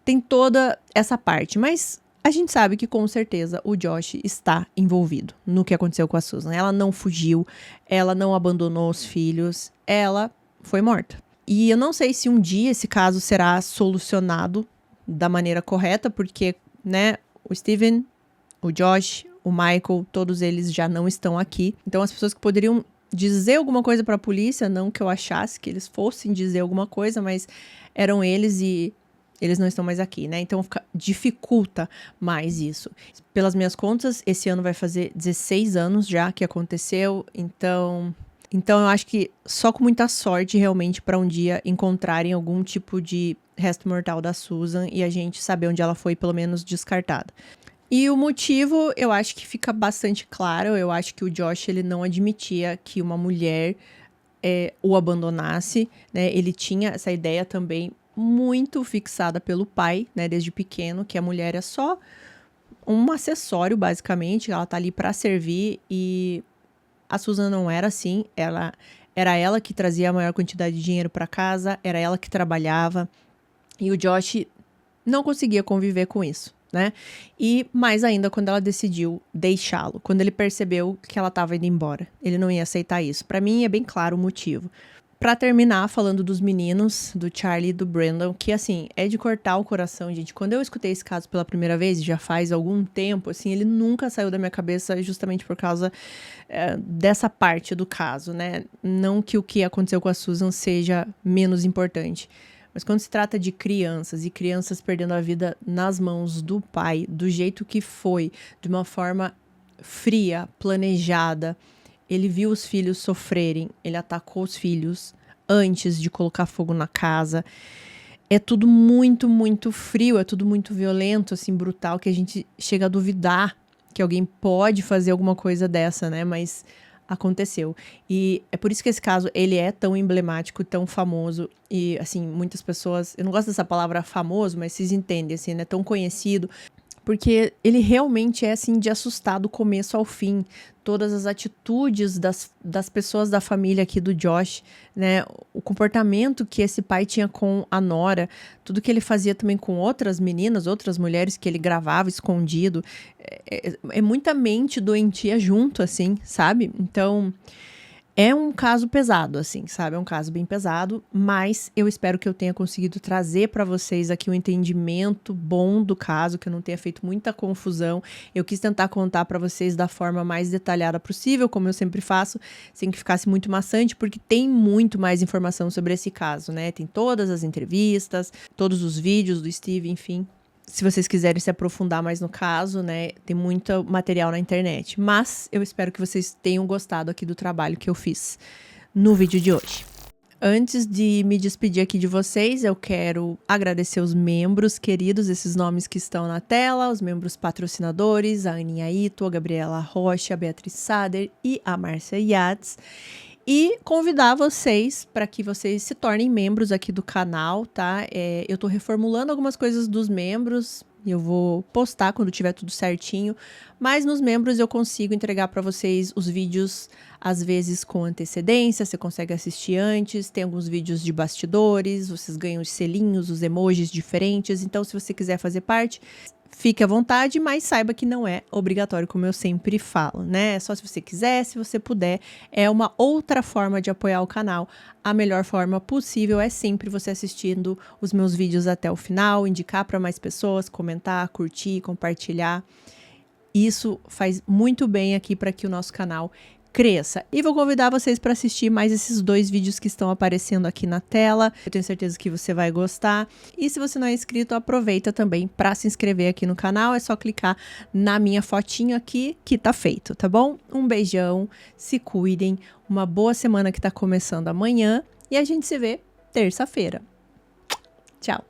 Tem toda essa parte, mas a gente sabe que com certeza o Josh está envolvido no que aconteceu com a Susan. Ela não fugiu, ela não abandonou os filhos, ela foi morta. E eu não sei se um dia esse caso será solucionado da maneira correta, porque, né, o Steven, o Josh, o Michael, todos eles já não estão aqui. Então as pessoas que poderiam dizer alguma coisa para a polícia, não que eu achasse que eles fossem dizer alguma coisa, mas eram eles e eles não estão mais aqui, né? Então dificulta mais isso. Pelas minhas contas, esse ano vai fazer 16 anos já que aconteceu, então eu acho que só com muita sorte realmente para um dia encontrarem algum tipo de resto mortal da Susan e a gente saber onde ela foi pelo menos descartada. E o motivo, eu acho que fica bastante claro. Eu acho que o Josh, ele não admitia que uma mulher o abandonasse, né? Ele tinha essa ideia também muito fixada pelo pai, né? Desde pequeno, que a mulher é só um acessório, basicamente. Ela tá ali para servir e a Susan não era assim. Era ela que trazia a maior quantidade de dinheiro para casa, era ela que trabalhava e o Josh não conseguia conviver com isso, né? E mais ainda quando ela decidiu deixá-lo, quando ele percebeu que ela estava indo embora. Ele não ia aceitar isso. Para mim é bem claro o motivo. Pra terminar, falando dos meninos, do Charlie e do Brandon, que, assim, é de cortar o coração, gente. Quando eu escutei esse caso pela primeira vez, já faz algum tempo, assim, ele nunca saiu da minha cabeça justamente por causa dessa parte do caso, né? Não que o que aconteceu com a Susan seja menos importante, Mas quando se trata de crianças e crianças perdendo a vida nas mãos do pai, do jeito que foi, de uma forma fria, planejada, ele viu os filhos sofrerem, ele atacou os filhos antes de colocar fogo na casa. É tudo muito, muito frio, é tudo muito violento, assim, brutal, que a gente chega a duvidar que alguém pode fazer alguma coisa dessa, né? Mas aconteceu. E é por isso que esse caso, ele é tão emblemático, tão famoso. E, assim, muitas pessoas... Eu não gosto dessa palavra famoso, mas vocês entendem, assim, né? Tão conhecido. Porque ele realmente é, assim, de assustar do começo ao fim. Todas as atitudes das pessoas da família aqui do Josh, né? O comportamento que esse pai tinha com a nora, tudo que ele fazia também com outras meninas, outras mulheres que ele gravava escondido. É muita mente doentia junto, assim, sabe? Então, é um caso pesado, assim, sabe? É um caso bem pesado, mas eu espero que eu tenha conseguido trazer para vocês aqui um entendimento bom do caso, que eu não tenha feito muita confusão. Eu quis tentar contar para vocês da forma mais detalhada possível, como eu sempre faço, sem que ficasse muito maçante, porque tem muito mais informação sobre esse caso, né? Tem todas as entrevistas, todos os vídeos do Steve, enfim. Se vocês quiserem se aprofundar mais no caso, né, tem muito material na internet. Mas eu espero que vocês tenham gostado aqui do trabalho que eu fiz no vídeo de hoje. Antes de me despedir aqui de vocês, eu quero agradecer os membros queridos, esses nomes que estão na tela, os membros patrocinadores, a Aninha Ito, a Gabriela Rocha, a Beatriz Sader e a Márcia Yates. E convidar vocês para que vocês se tornem membros aqui do canal, tá? Eu tô reformulando algumas coisas dos membros e eu vou postar quando tiver tudo certinho. Mas nos membros eu consigo entregar para vocês os vídeos, às vezes com antecedência, você consegue assistir antes. Tem alguns vídeos de bastidores, vocês ganham os selinhos, os emojis diferentes. Então, se você quiser fazer parte, fique à vontade, mas saiba que não é obrigatório, como eu sempre falo, né? É só se você quiser, se você puder. É uma outra forma de apoiar o canal. A melhor forma possível é sempre você assistindo os meus vídeos até o final, indicar para mais pessoas, comentar, curtir, compartilhar. Isso faz muito bem aqui para que o nosso canal cresça. E vou convidar vocês para assistir mais esses 2 vídeos que estão aparecendo aqui na tela. Eu tenho certeza que você vai gostar. E se você não é inscrito, aproveita também para se inscrever aqui no canal. É só clicar na minha fotinho aqui que tá feito, tá bom? Um beijão, se cuidem, uma boa semana que tá começando amanhã e a gente se vê terça-feira. Tchau!